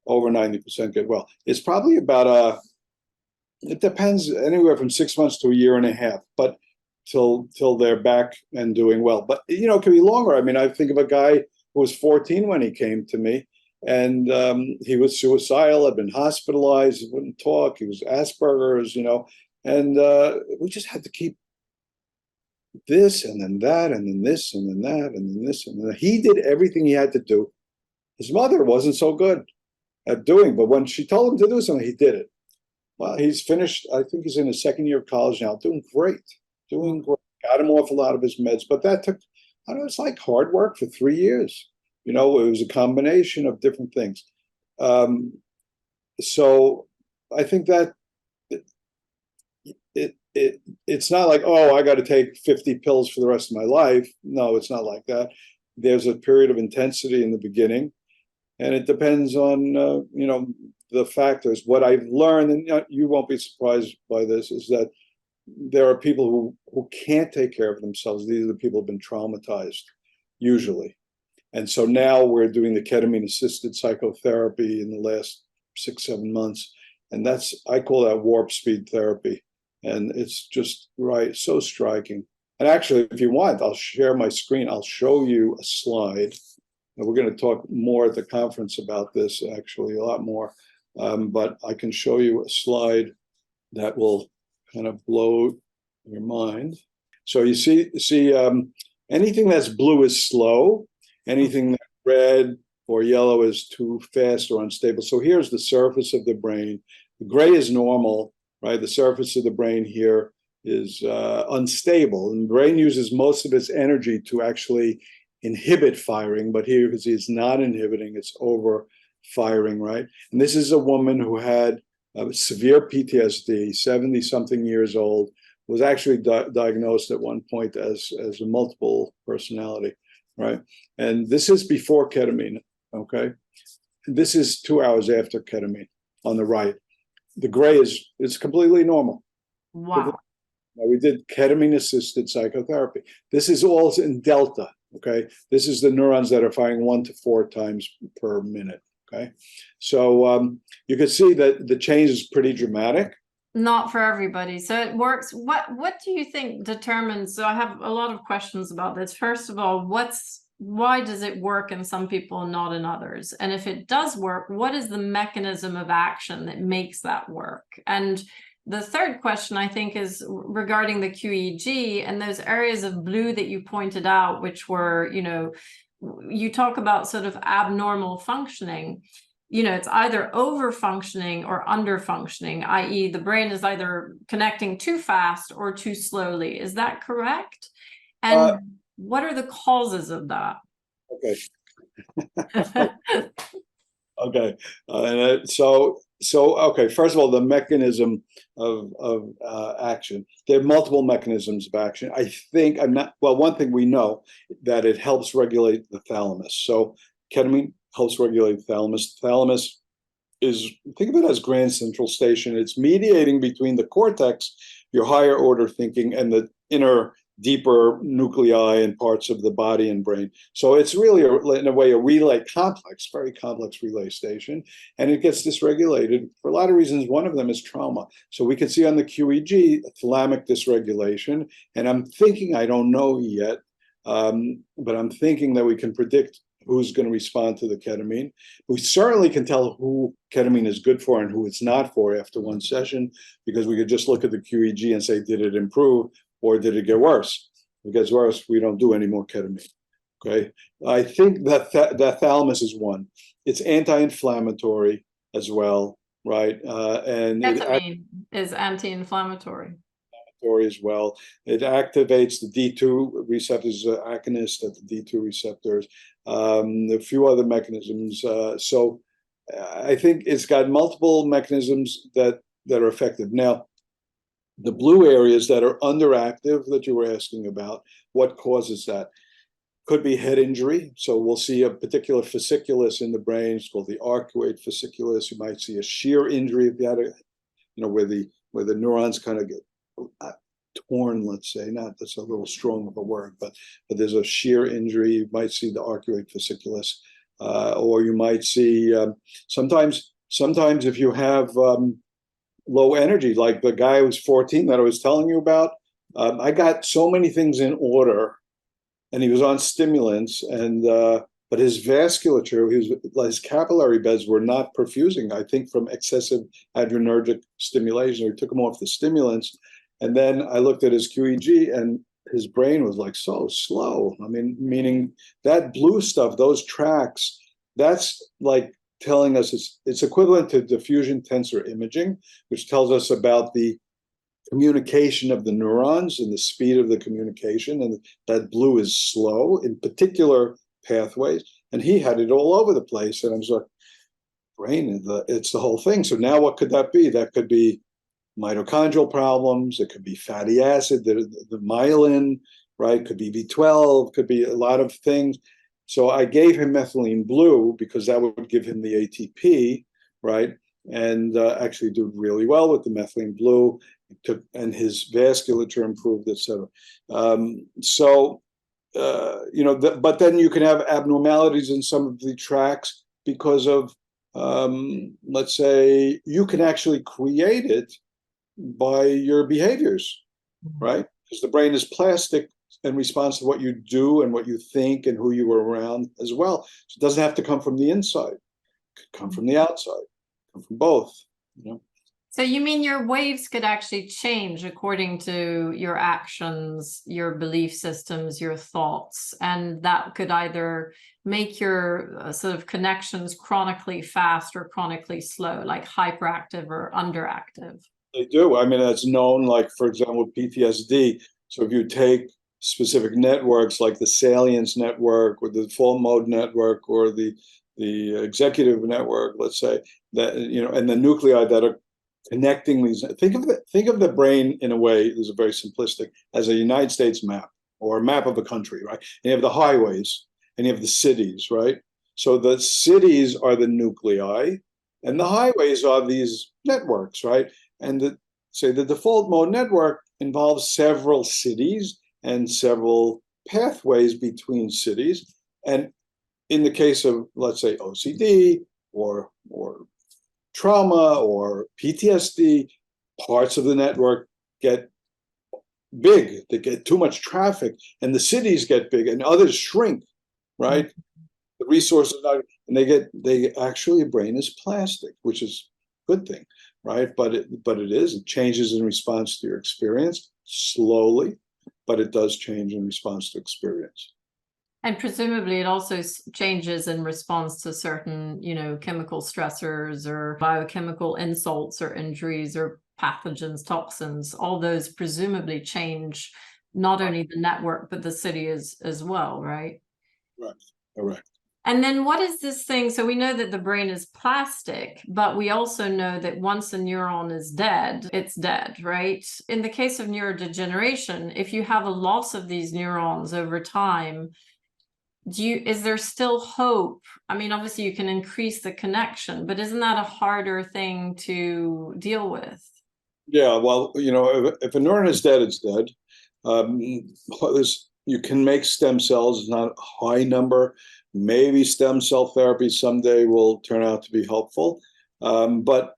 Over 90% get well. It's probably about it depends, anywhere from 6 months to a year and a half, but till they're back and doing well. But it can be longer. I mean, I think of a guy who was 14 when he came to me, and he was suicidal, had been hospitalized, he wouldn't talk, he was Asperger's, and we just had to keep this and then that and then this and then that and then this and then that. He did everything he had to do. His mother wasn't so good at doing, but when she told him to do something, he did it. Well, he's finished. I think he's in his second year of college now, doing great. Got him off a lot of his meds, but that took, I don't know, it's like hard work for 3 years. It was a combination of different things. So I think that it's not like, oh, I got to take 50 pills for the rest of my life. No, it's not like that. There's a period of intensity in the beginning, and it depends on the factors. What I've learned, and you won't be surprised by this, is that there are people who can't take care of themselves. These are the people who've been traumatized, usually. And so now we're doing the ketamine-assisted psychotherapy in the last 6-7 months, and I call that warp speed therapy. And it's just so striking. And actually, if you want, I'll share my screen. I'll show you a slide. And we're going to talk more at the conference about this, actually, a lot more. But I can show you a slide that will kind of blow your mind. So you see, anything that's blue is slow. Anything that's red or yellow is too fast or unstable. So here's the surface of the brain. The gray is normal. Right, the surface of the brain here is unstable, and the brain uses most of its energy to actually inhibit firing. But here, because it's not inhibiting, it's over firing. Right, and this is a woman who had severe PTSD, 70-something years old, was actually diagnosed at one point as a multiple personality. Right, and this is before ketamine. Okay, this is 2 hours after ketamine on the right. The gray is completely normal. Wow. Now, we did ketamine-assisted psychotherapy. This is all in delta, okay? This is the neurons that are firing 1 to 4 times per minute, okay? So you can see that the change is pretty dramatic. Not for everybody. So it works. What do you think determines? So I have a lot of questions about this. First of all, why does it work in some people and not in others? And if it does work, what is the mechanism of action that makes that work? And the third question, I think, is regarding the QEEG and those areas of blue that you pointed out, which were, you talk about sort of abnormal functioning. It's either over functioning or under functioning, i.e. the brain is either connecting too fast or too slowly. Is that correct? And what are the causes of that? Okay. Okay. Okay. First of all, the mechanism of action. There are multiple mechanisms of action. I think one thing we know that it helps regulate the thalamus. So ketamine helps regulate the thalamus. The thalamus is, think of it as Grand Central Station. It's mediating between the cortex, your higher order thinking, and the inner, deeper nuclei and parts of the body and brain. So it's really, in a way, a relay complex, very complex relay station. And it gets dysregulated for a lot of reasons. One of them is trauma. So we can see on the QEEG, thalamic dysregulation. And I'm thinking, I don't know yet, but I'm thinking that we can predict who's going to respond to the ketamine. We certainly can tell who ketamine is good for and who it's not for after one session, because we could just look at the QEEG and say, did it improve or did it get worse? If it gets worse, we don't do any more ketamine. Okay. I think that that thalamus is one. It's anti-inflammatory as well, right? And ketamine is anti-inflammatory. As well. It activates the D2 receptors, agonist at the D2 receptors, a few other mechanisms. So I think it's got multiple mechanisms that are effective. Now, the blue areas that are underactive that you were asking about, what causes that? Could be head injury. So we'll see a particular fasciculus in the brain. It's called the arcuate fasciculus. You might see a shear injury if you had where the neurons kind of get torn, let's say. Not, that's a little strong of a word, but there's a shear injury. You might see the arcuate fasciculus, or you might see sometimes if you have low energy, like the guy who's 14 that I was telling you about. I got so many things in order, and he was on stimulants, and but his vasculature, his capillary beds were not perfusing, I think from excessive adrenergic stimulation. We took him off the stimulants. And then I looked at his QEEG, and his brain was like so slow. I mean, meaning that blue stuff, those tracks, that's like telling us it's equivalent to diffusion tensor imaging, which tells us about the communication of the neurons and the speed of the communication. And that blue is slow in particular pathways. And he had it all over the place. And I was like, brain, it's the whole thing. So now what could that be? That could be mitochondrial problems. It could be fatty acid, the myelin, right? Could be B12, could be a lot of things. So I gave him methylene blue because that would give him the ATP, right? And actually did really well with the methylene blue. And his vasculature improved, et cetera. But then you can have abnormalities in some of the tracks because of, let's say, you can actually create it by your behaviors, right? Because the brain is plastic and responds to what you do and what you think and who you were around as well. So it doesn't have to come from the inside. It could come from the outside, come from both, So you mean your waves could actually change according to your actions, your belief systems, your thoughts, and that could either make your sort of connections chronically fast or chronically slow, like hyperactive or underactive? They do. I mean, that's known, like, for example, PTSD. So if you take specific networks like the salience network or the default mode network or the executive network, let's say, that, and the nuclei that are connecting these, think of the brain in a way, this is very simplistic, as a United States map or a map of a country, right? And you have the highways and you have the cities, right? So the cities are the nuclei, and the highways are these networks, right? And the default mode network involves several cities and several pathways between cities. And in the case of, let's say, OCD or trauma or PTSD, parts of the network get big, they get too much traffic, and the cities get big, and others shrink, right? The resources are, and they actually, a brain is plastic, which is a good thing, right? But it changes in response to your experience slowly, but it does change in response to experience. And presumably it also changes in response to certain, chemical stressors or biochemical insults or injuries or pathogens, toxins. All those presumably change not only the network, but the city as well, right? Right, correct. And then what is this thing? So we know that the brain is plastic, but we also know that once a neuron is dead, it's dead, right? In the case of neurodegeneration, if you have a loss of these neurons over time, is there still hope? I mean, obviously you can increase the connection, but isn't that a harder thing to deal with? Yeah, well, if a neuron is dead, it's dead. You can make stem cells, not a high number. Maybe stem cell therapy someday will turn out to be helpful. But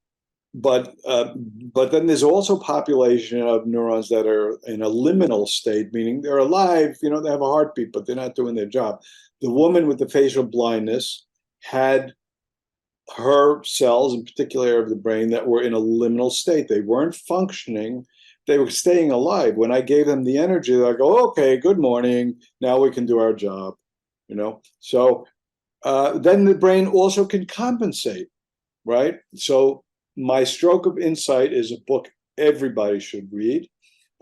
then there's also a population of neurons that are in a liminal state, meaning they're alive, they have a heartbeat, but they're not doing their job. The woman with the facial blindness had her cells, in particular of the brain, that were in a liminal state. They weren't functioning. They were staying alive. When I gave them the energy, they're like, oh, okay, good morning. Now we can do our job. So then the brain also can compensate, right? So my stroke of insight is a book everybody should read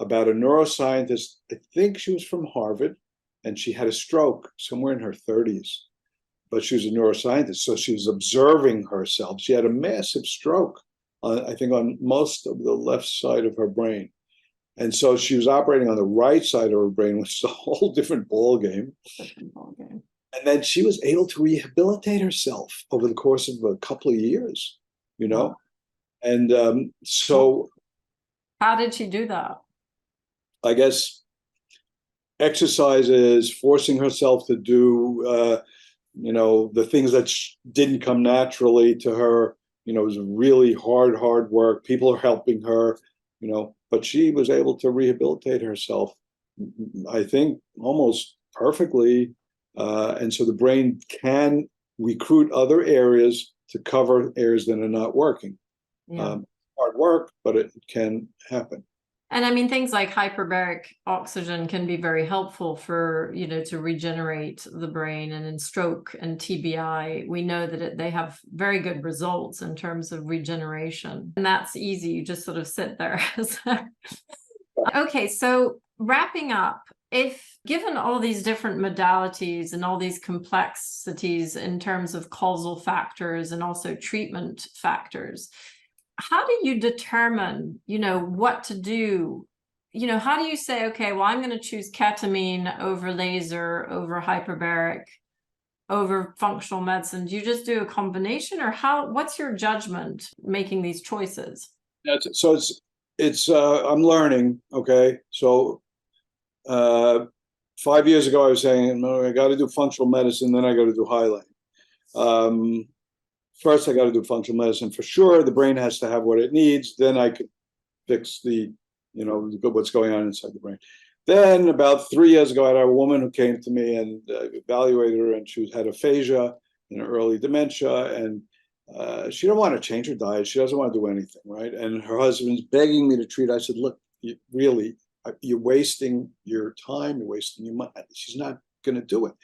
about a neuroscientist. I think she was from Harvard, and she had a stroke somewhere in her 30s, but she was a neuroscientist, so she was observing herself. She had a massive stroke, I think, on most of the left side of her brain. And so she was operating on the right side of her brain, which is a whole different ball game. And then she was able to rehabilitate herself over the course of a couple of years, And so. How did she do that? I guess exercises, forcing herself to do, the things that didn't come naturally to her. It was really hard work. People are helping her, but she was able to rehabilitate herself, I think, almost perfectly. And so the brain can recruit other areas to cover areas that are not working. Yeah. Hard work, but it can happen. And I mean, things like hyperbaric oxygen can be very helpful for, to regenerate the brain. And in stroke and TBI, we know that they have very good results in terms of regeneration. And that's easy. You just sort of sit there. Okay, so wrapping up, if given all these different modalities and all these complexities in terms of causal factors and also treatment factors, how do you determine, what to do? How do you say, okay, well, I'm going to choose ketamine over laser, over hyperbaric, over functional medicine? Do you just do a combination, or what's your judgment making these choices? So it's I'm learning. Okay. So 5 years ago, I was saying, no, I got to do functional medicine, then I got to do highlight. First, I got to do functional medicine for sure. The brain has to have what it needs. Then I could fix what's going on inside the brain. Then about 3 years ago, I had a woman who came to me and evaluated her, and she had aphasia and early dementia, and she didn't want to change her diet. She doesn't want to do anything, right? And her husband's begging me to treat. I said, look, you're wasting your time. You're wasting your money. She's not going to do it.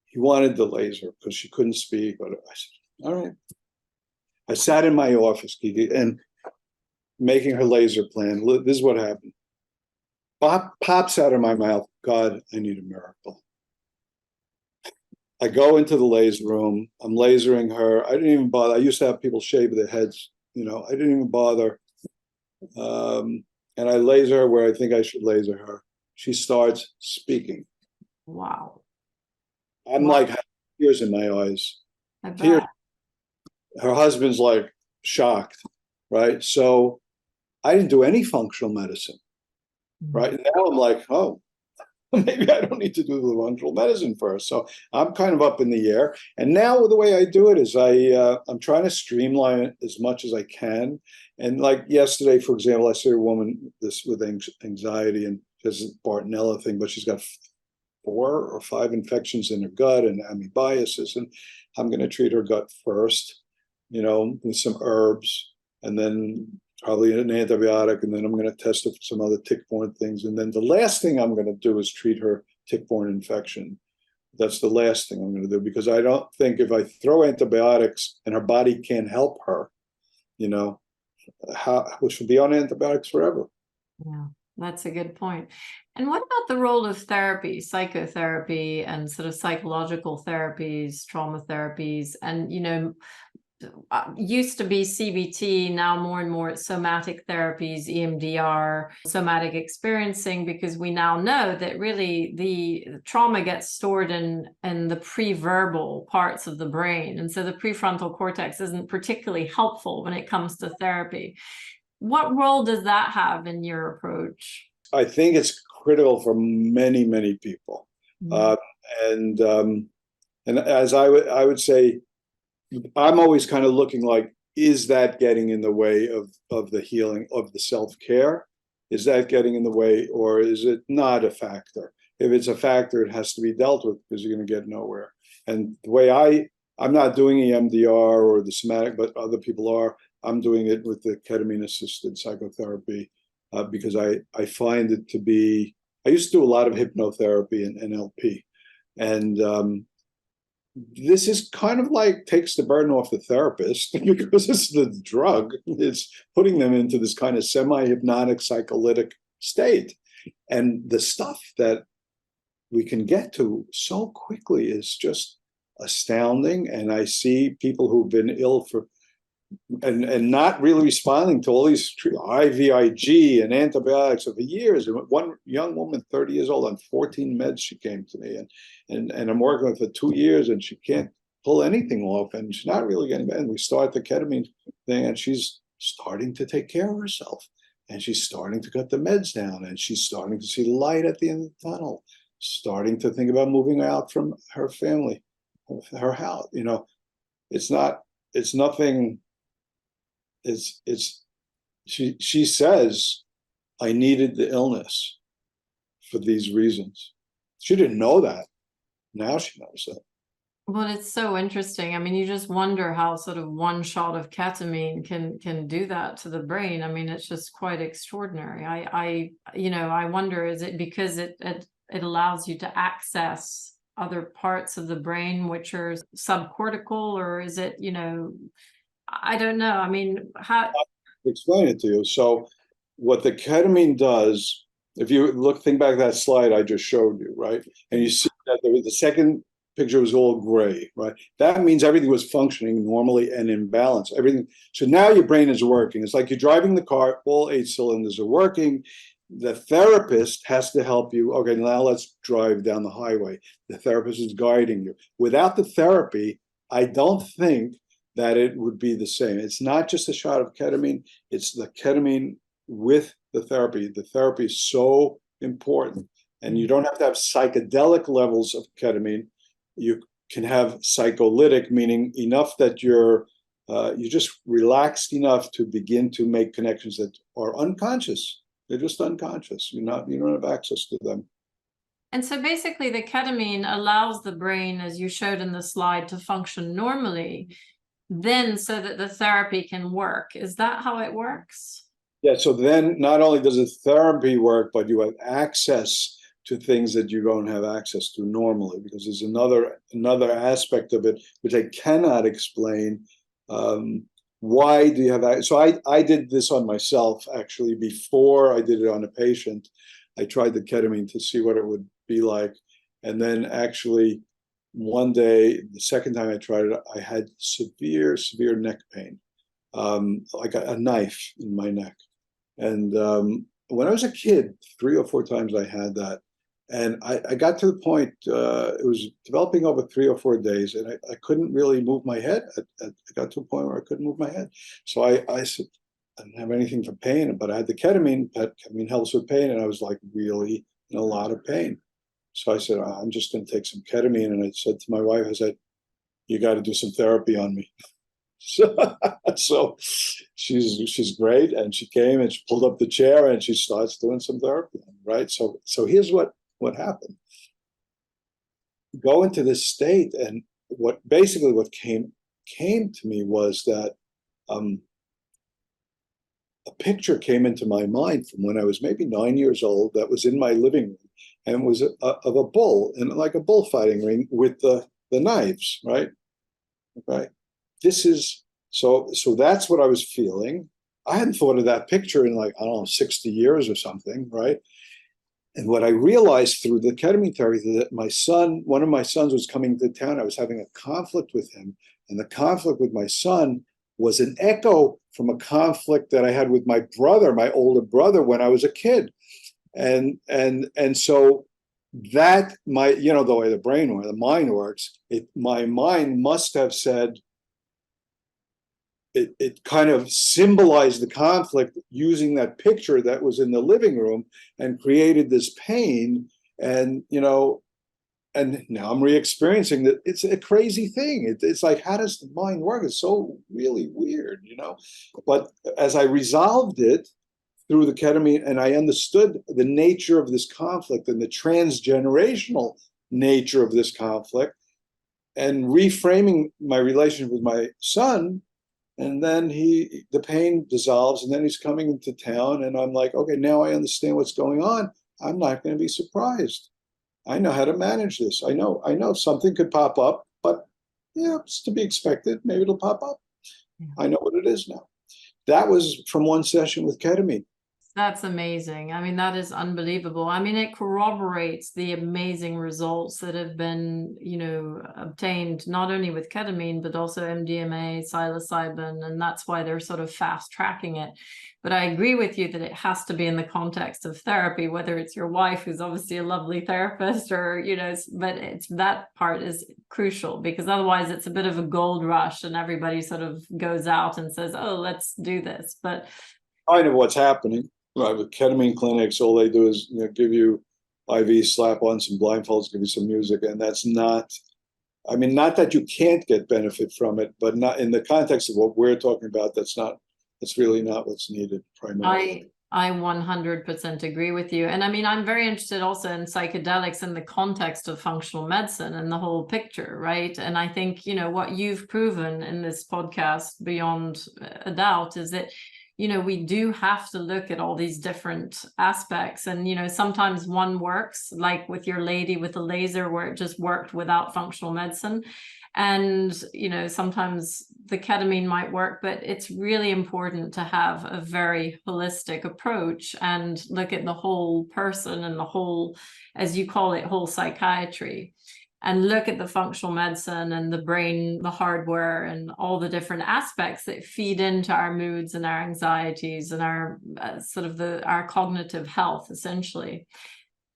He wanted the laser because she couldn't speak. But I said, all right. I sat in my office, Kiki, and making her laser plan. This is what happened. Pops out of my mouth. God, I need a miracle. I go into the laser room. I'm lasering her. I didn't even bother. I used to have people shave their heads. I didn't even bother. And I laser her where I think I should laser her. She starts speaking. Wow. I'm like, tears in my eyes. I Tears. bet. Her husband's like shocked, right? So I didn't do any functional medicine, right? And now I'm like, oh, maybe I don't need to do the functional medicine first. So I'm kind of up in the air. And now the way I do it is I'm trying to streamline it as much as I can. And like yesterday, for example, I saw a woman this with anxiety and has a Bartonella thing, but she's got 4 or 5 infections in her gut and amoebiasis. And I'm going to treat her gut first, with some herbs, and then probably an antibiotic, and then I'm going to test it for some other tick-borne things. And then the last thing I'm going to do is treat her tick-borne infection. That's the last thing I'm going to do, because I don't think if I throw antibiotics and her body can't help her, we should be on antibiotics forever. Yeah, that's a good point. And what about the role of therapy, psychotherapy, and sort of psychological therapies, trauma therapies, and, used to be CBT, now more and more it's somatic therapies, EMDR, somatic experiencing, because we now know that really the trauma gets stored in the pre-verbal parts of the brain. And so the prefrontal cortex isn't particularly helpful when it comes to therapy. What role does that have in your approach? I think it's critical for many, many people. And as I would say, I'm always kind of looking like, is that getting in the way of the healing, of the self-care? Is that getting in the way, or is it not a factor? If it's a factor, it has to be dealt with, because you're going to get nowhere. And the way I'm not doing EMDR or the somatic, but other people are. I'm doing it with the ketamine-assisted psychotherapy, because I find it to be, I used to do a lot of hypnotherapy and NLP. And this is kind of like takes the burden off the therapist, because it's the drug. It's putting them into this kind of semi-hypnotic, psycholytic state. And the stuff that we can get to so quickly is just astounding. And I see people who've been ill and not really responding to all these IVIG and antibiotics for years. And one young woman, 30 years old, on 14 meds, she came to me, and I'm working with her for 2 years, and she can't pull anything off, and she's not really getting better. And we start the ketamine thing, and she's starting to take care of herself, and she's starting to cut the meds down, and she's starting to see the light at the end of the tunnel, starting to think about moving out from her family, her house. It's nothing. She says, I needed the illness for these reasons. She didn't know that. Now she knows that. Well, it's so interesting. I mean, you just wonder how sort of one shot of ketamine can do that to the brain. I mean, it's just quite extraordinary. I wonder, is it because it allows you to access other parts of the brain which are subcortical, or is it, I don't know. I mean, how? I'll explain it to you. So what the ketamine does, if you think back to that slide I just showed you, right? And you see that the second picture was all gray, right? That means everything was functioning normally and in balance. Everything. So now your brain is working. It's like you're driving the car, all 8 cylinders are working. The therapist has to help you. Okay, now let's drive down the highway. The therapist is guiding you. Without the therapy, I don't think that it would be the same. It's not just a shot of ketamine, it's the ketamine with the therapy. The therapy is so important. And you don't have to have psychedelic levels of ketamine. You can have psycholytic, meaning enough that you're just relaxed enough to begin to make connections that are unconscious. They're just unconscious. You don't have access to them. And so basically the ketamine allows the brain, as you showed in the slide, to function normally, then so that the therapy can work. Is that how it works? Yeah, so then not only does the therapy work, but you have access to things that you don't have access to normally, because there's another aspect of it which I cannot explain. Why do you have? So I did this on myself, actually. Before I did it on a patient, I tried the ketamine to see what it would be like. And then actually one day, the second time I tried it, I had severe neck pain, like a knife in my neck. And when I was a kid, 3 or 4 times I had that. And I got to the point, it was developing over 3 or 4 days, and I couldn't really move my head. I got to a point where I couldn't move my head. So I said, I didn't have anything for pain, but I had the ketamine. Ketamine helps with pain, and I was like really in a lot of pain. So I said, I'm just going to take some ketamine. And I said to my wife, I said, you got to do some therapy on me. So she's great, and she came and she pulled up the chair and she starts doing some therapy, right? So here's what happened. Go into this state, and what came to me was that a picture came into my mind from when I was maybe 9 years old that was in my living room, and it was of a bull, and like a bullfighting ring with the knives, right? Okay. This is so that's what I was feeling. I hadn't thought of that picture in, like, I don't know, 60 years or something, right? And what I realized through the ketamine therapy, that one of my sons was coming to town. I was having a conflict with him, and the conflict with my son was an echo from a conflict that I had with my brother, my older brother, when I was a kid. And so that, the way the brain or the mind works, my mind must have said, it kind of symbolized the conflict using that picture that was in the living room and created this pain. And and now I'm re-experiencing that. It's a crazy thing. It's like, how does the mind work? It's so really weird, But as I resolved it through the ketamine, and I understood the nature of this conflict and the transgenerational nature of this conflict, and reframing my relationship with my son, and then the pain dissolves, and then he's coming into town, and I'm like, okay, now I understand what's going on. I'm not going to be surprised. I know how to manage this. I know something could pop up, but yeah, it's to be expected. Maybe it'll pop up. Yeah. I know what it is now. That was from one session with ketamine. That's amazing. I mean, that is unbelievable. I mean, it corroborates the amazing results that have been, obtained not only with ketamine, but also MDMA, psilocybin, and that's why they're sort of fast tracking it. But I agree with you that it has to be in the context of therapy, whether it's your wife, who's obviously a lovely therapist, or, but that part is crucial, because otherwise it's a bit of a gold rush and everybody sort of goes out and says, oh, let's do this. But kind of what's happening. Right, with ketamine clinics, all they do is give you IV, slap on some blindfolds, give you some music, and that's not. I mean, not that you can't get benefit from it, but not in the context of what we're talking about. That's really not what's needed primarily. I 100% agree with you, and I mean, I'm very interested also in psychedelics in the context of functional medicine and the whole picture, right? And I think what you've proven in this podcast beyond a doubt is that we do have to look at all these different aspects, and sometimes one works, like with your lady with the laser, where it just worked without functional medicine, and sometimes the ketamine might work, but it's really important to have a very holistic approach and look at the whole person and the whole, as you call it, whole psychiatry, and look at the functional medicine and the brain, the hardware, and all the different aspects that feed into our moods and our anxieties and our our cognitive health, essentially.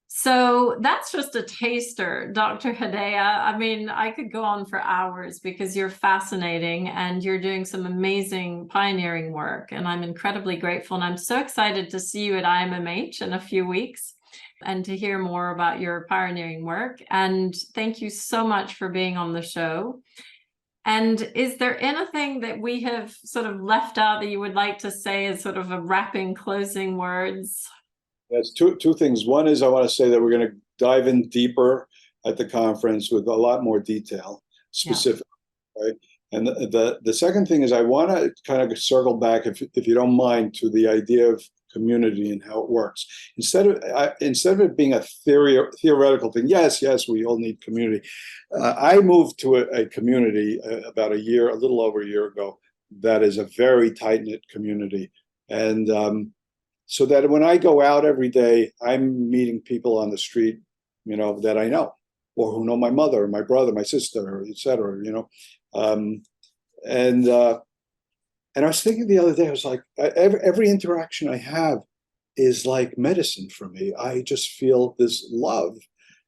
So that's just a taster, Dr. Hedaya. I mean, I could go on for hours because you're fascinating and you're doing some amazing pioneering work. And I'm incredibly grateful. And I'm so excited to see you at IMMH in a few weeks and to hear more about your pioneering work. And thank you so much for being on the show. And is there anything that we have sort of left out that you would like to say as sort of a wrapping closing words? That's two things. One is, I want to say that we're going to dive in deeper at the conference with a lot more detail, specific, right? And the second thing is, I want to kind of circle back, if you don't mind, to the idea of community and how it works. Instead of it being a theoretical thing, yes, we all need community. I moved to a community about a little over a year ago, that is a very tight-knit community. And so that when I go out every day, I'm meeting people on the street, that I know, or who know my mother, my brother, my sister, et cetera, and I was thinking the other day, I was like, every interaction I have is like medicine for me. I just feel this love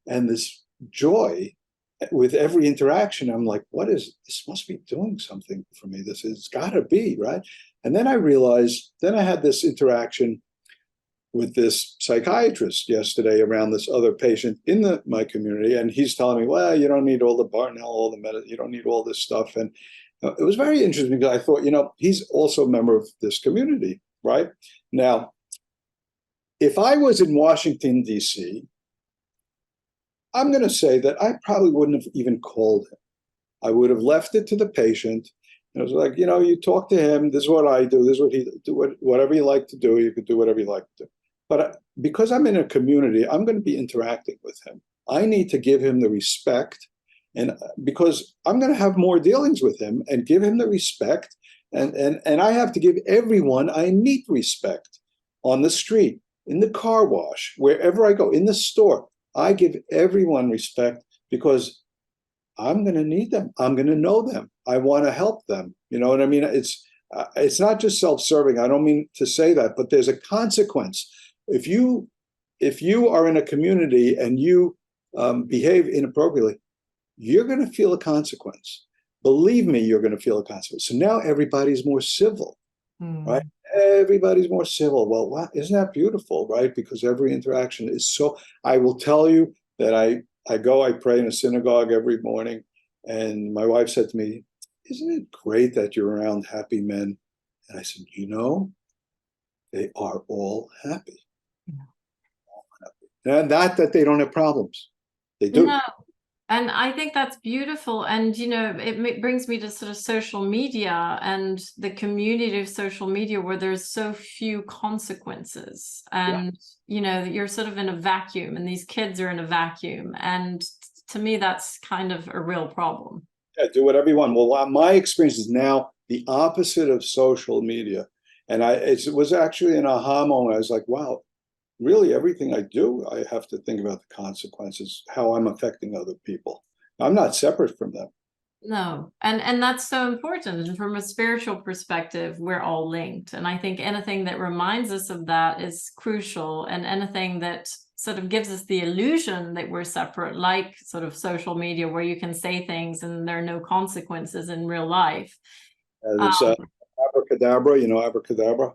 and this joy with every interaction. I'm like, what is this? Must be doing something for me. This has got to be, right? And then I realized, then I had this interaction with this psychiatrist yesterday around this other patient in my community, and he's telling me, well, you don't need all the Bartonell, all the medicine, you don't need all this stuff. And it was very interesting because I thought, he's also a member of this community, right? Now, if I was in Washington, D.C., I'm going to say that I probably wouldn't have even called him. I would have left it to the patient. And it was like, you talk to him. This is what I do. This is what he do. Whatever you like to do, you could do whatever you like to do. But because I'm in a community, I'm going to be interacting with him. I need to give him the respect, and because I'm going to have more dealings with him, and give him the respect, and I have to give everyone I meet respect on the street, in the car wash, wherever I go, in the store. I give everyone respect because I'm going to need them. I'm going to know them. I want to help them. You know what I mean? It's not just self-serving. I don't mean to say that, but there's a consequence. If you are in a community and you behave inappropriately, you're going to feel a consequence. Believe me, you're going to feel a consequence. So now everybody's more civil, right? Everybody's more civil. Well, wow, isn't that beautiful, right? Because every interaction is so. I will tell you that I pray in a synagogue every morning, and my wife said to me, "Isn't it great that you're around happy men?" And I said, they are all happy. And not that they don't have problems. They do. No. And I think that's beautiful. And, it brings me to sort of social media and the community of social media where there's so few consequences. And, you're sort of in a vacuum, and these kids are in a vacuum. And to me, that's kind of a real problem. Yeah, do whatever you want. Well, my experience is now the opposite of social media. And it was actually an aha moment. I was like, wow, really everything I do, I have to think about the consequences, how I'm affecting other people. I'm not separate from them. No, and that's so important. And from a spiritual perspective, we're all linked. And I think anything that reminds us of that is crucial, and anything that sort of gives us the illusion that we're separate, like sort of social media, where you can say things and there are no consequences in real life. It's abracadabra, abracadabra.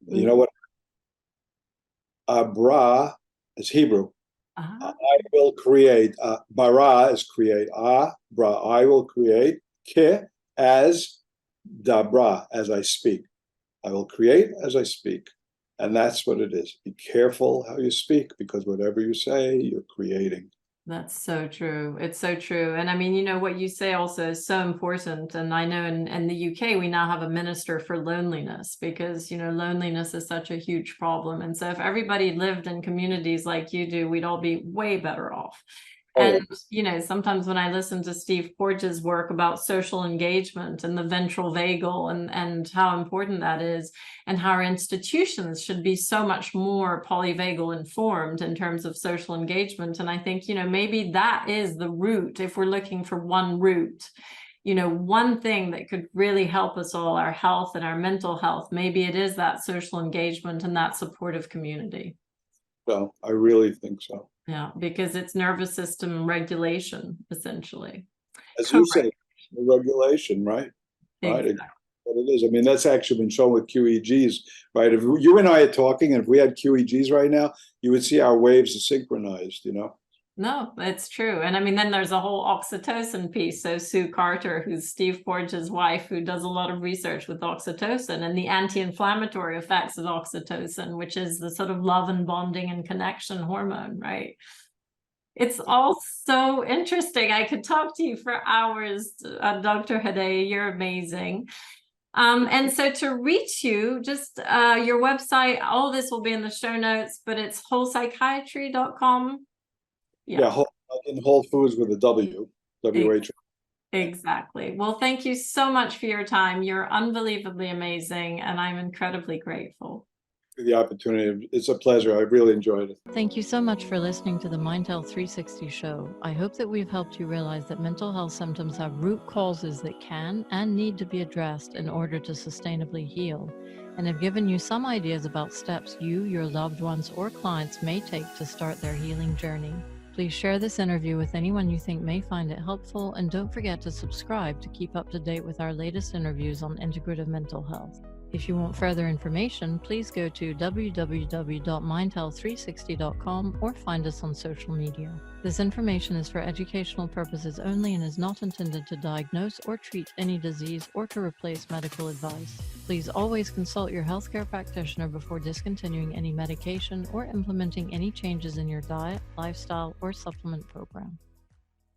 You know what? Abra is Hebrew. I will create. Bara is create. Bra, I will create. Ke as dabra, as I speak. I will create as I speak. And that's what it is. Be careful how you speak, because whatever you say, you're creating. That's so true. It's so true. And I mean, what you say also is so important. And I know in the UK, we now have a minister for loneliness, because, loneliness is such a huge problem. And so if everybody lived in communities like you do, we'd all be way better off. And, sometimes when I listen to Steve Porges' work about social engagement and the ventral vagal and how important that is, and how our institutions should be so much more polyvagal informed in terms of social engagement. And I think, maybe that is the root, if we're looking for one root, one thing that could really help us all, our health and our mental health, maybe it is that social engagement and that supportive community. So I really think so. Yeah, because it's nervous system regulation, essentially. As you say, regulation, right? Exactly. Right. What it is. I mean, that's actually been shown with QEGs, right? If you and I are talking, and if we had QEGs right now, you would see our waves are synchronized, No, it's true. And I mean, then there's a whole oxytocin piece. So Sue Carter, who's Steve Porges' wife, who does a lot of research with oxytocin and the anti-inflammatory effects of oxytocin, which is the sort of love and bonding and connection hormone, right? It's all so interesting. I could talk to you for hours, Dr. Hedaya. You're amazing. And so to reach you, just your website, all this will be in the show notes, but it's wholepsychiatry.com. Yeah, in Whole Foods with a W, W-H. Exactly. Well, thank you so much for your time. You're unbelievably amazing, and I'm incredibly grateful for the opportunity. It's a pleasure. I really enjoyed it. Thank you so much for listening to the Mind Health 360 show. I hope that we've helped you realize that mental health symptoms have root causes that can and need to be addressed in order to sustainably heal. and have given you some ideas about steps you, your loved ones, or clients may take to start their healing journey. Please share this interview with anyone you think may find it helpful, and don't forget to subscribe to keep up to date with our latest interviews on integrative mental health. If you want further information, please go to www.mindhealth360.com or find us on social media. This information is for educational purposes only and is not intended to diagnose or treat any disease or to replace medical advice. Please always consult your healthcare practitioner before discontinuing any medication or implementing any changes in your diet, lifestyle, or supplement program.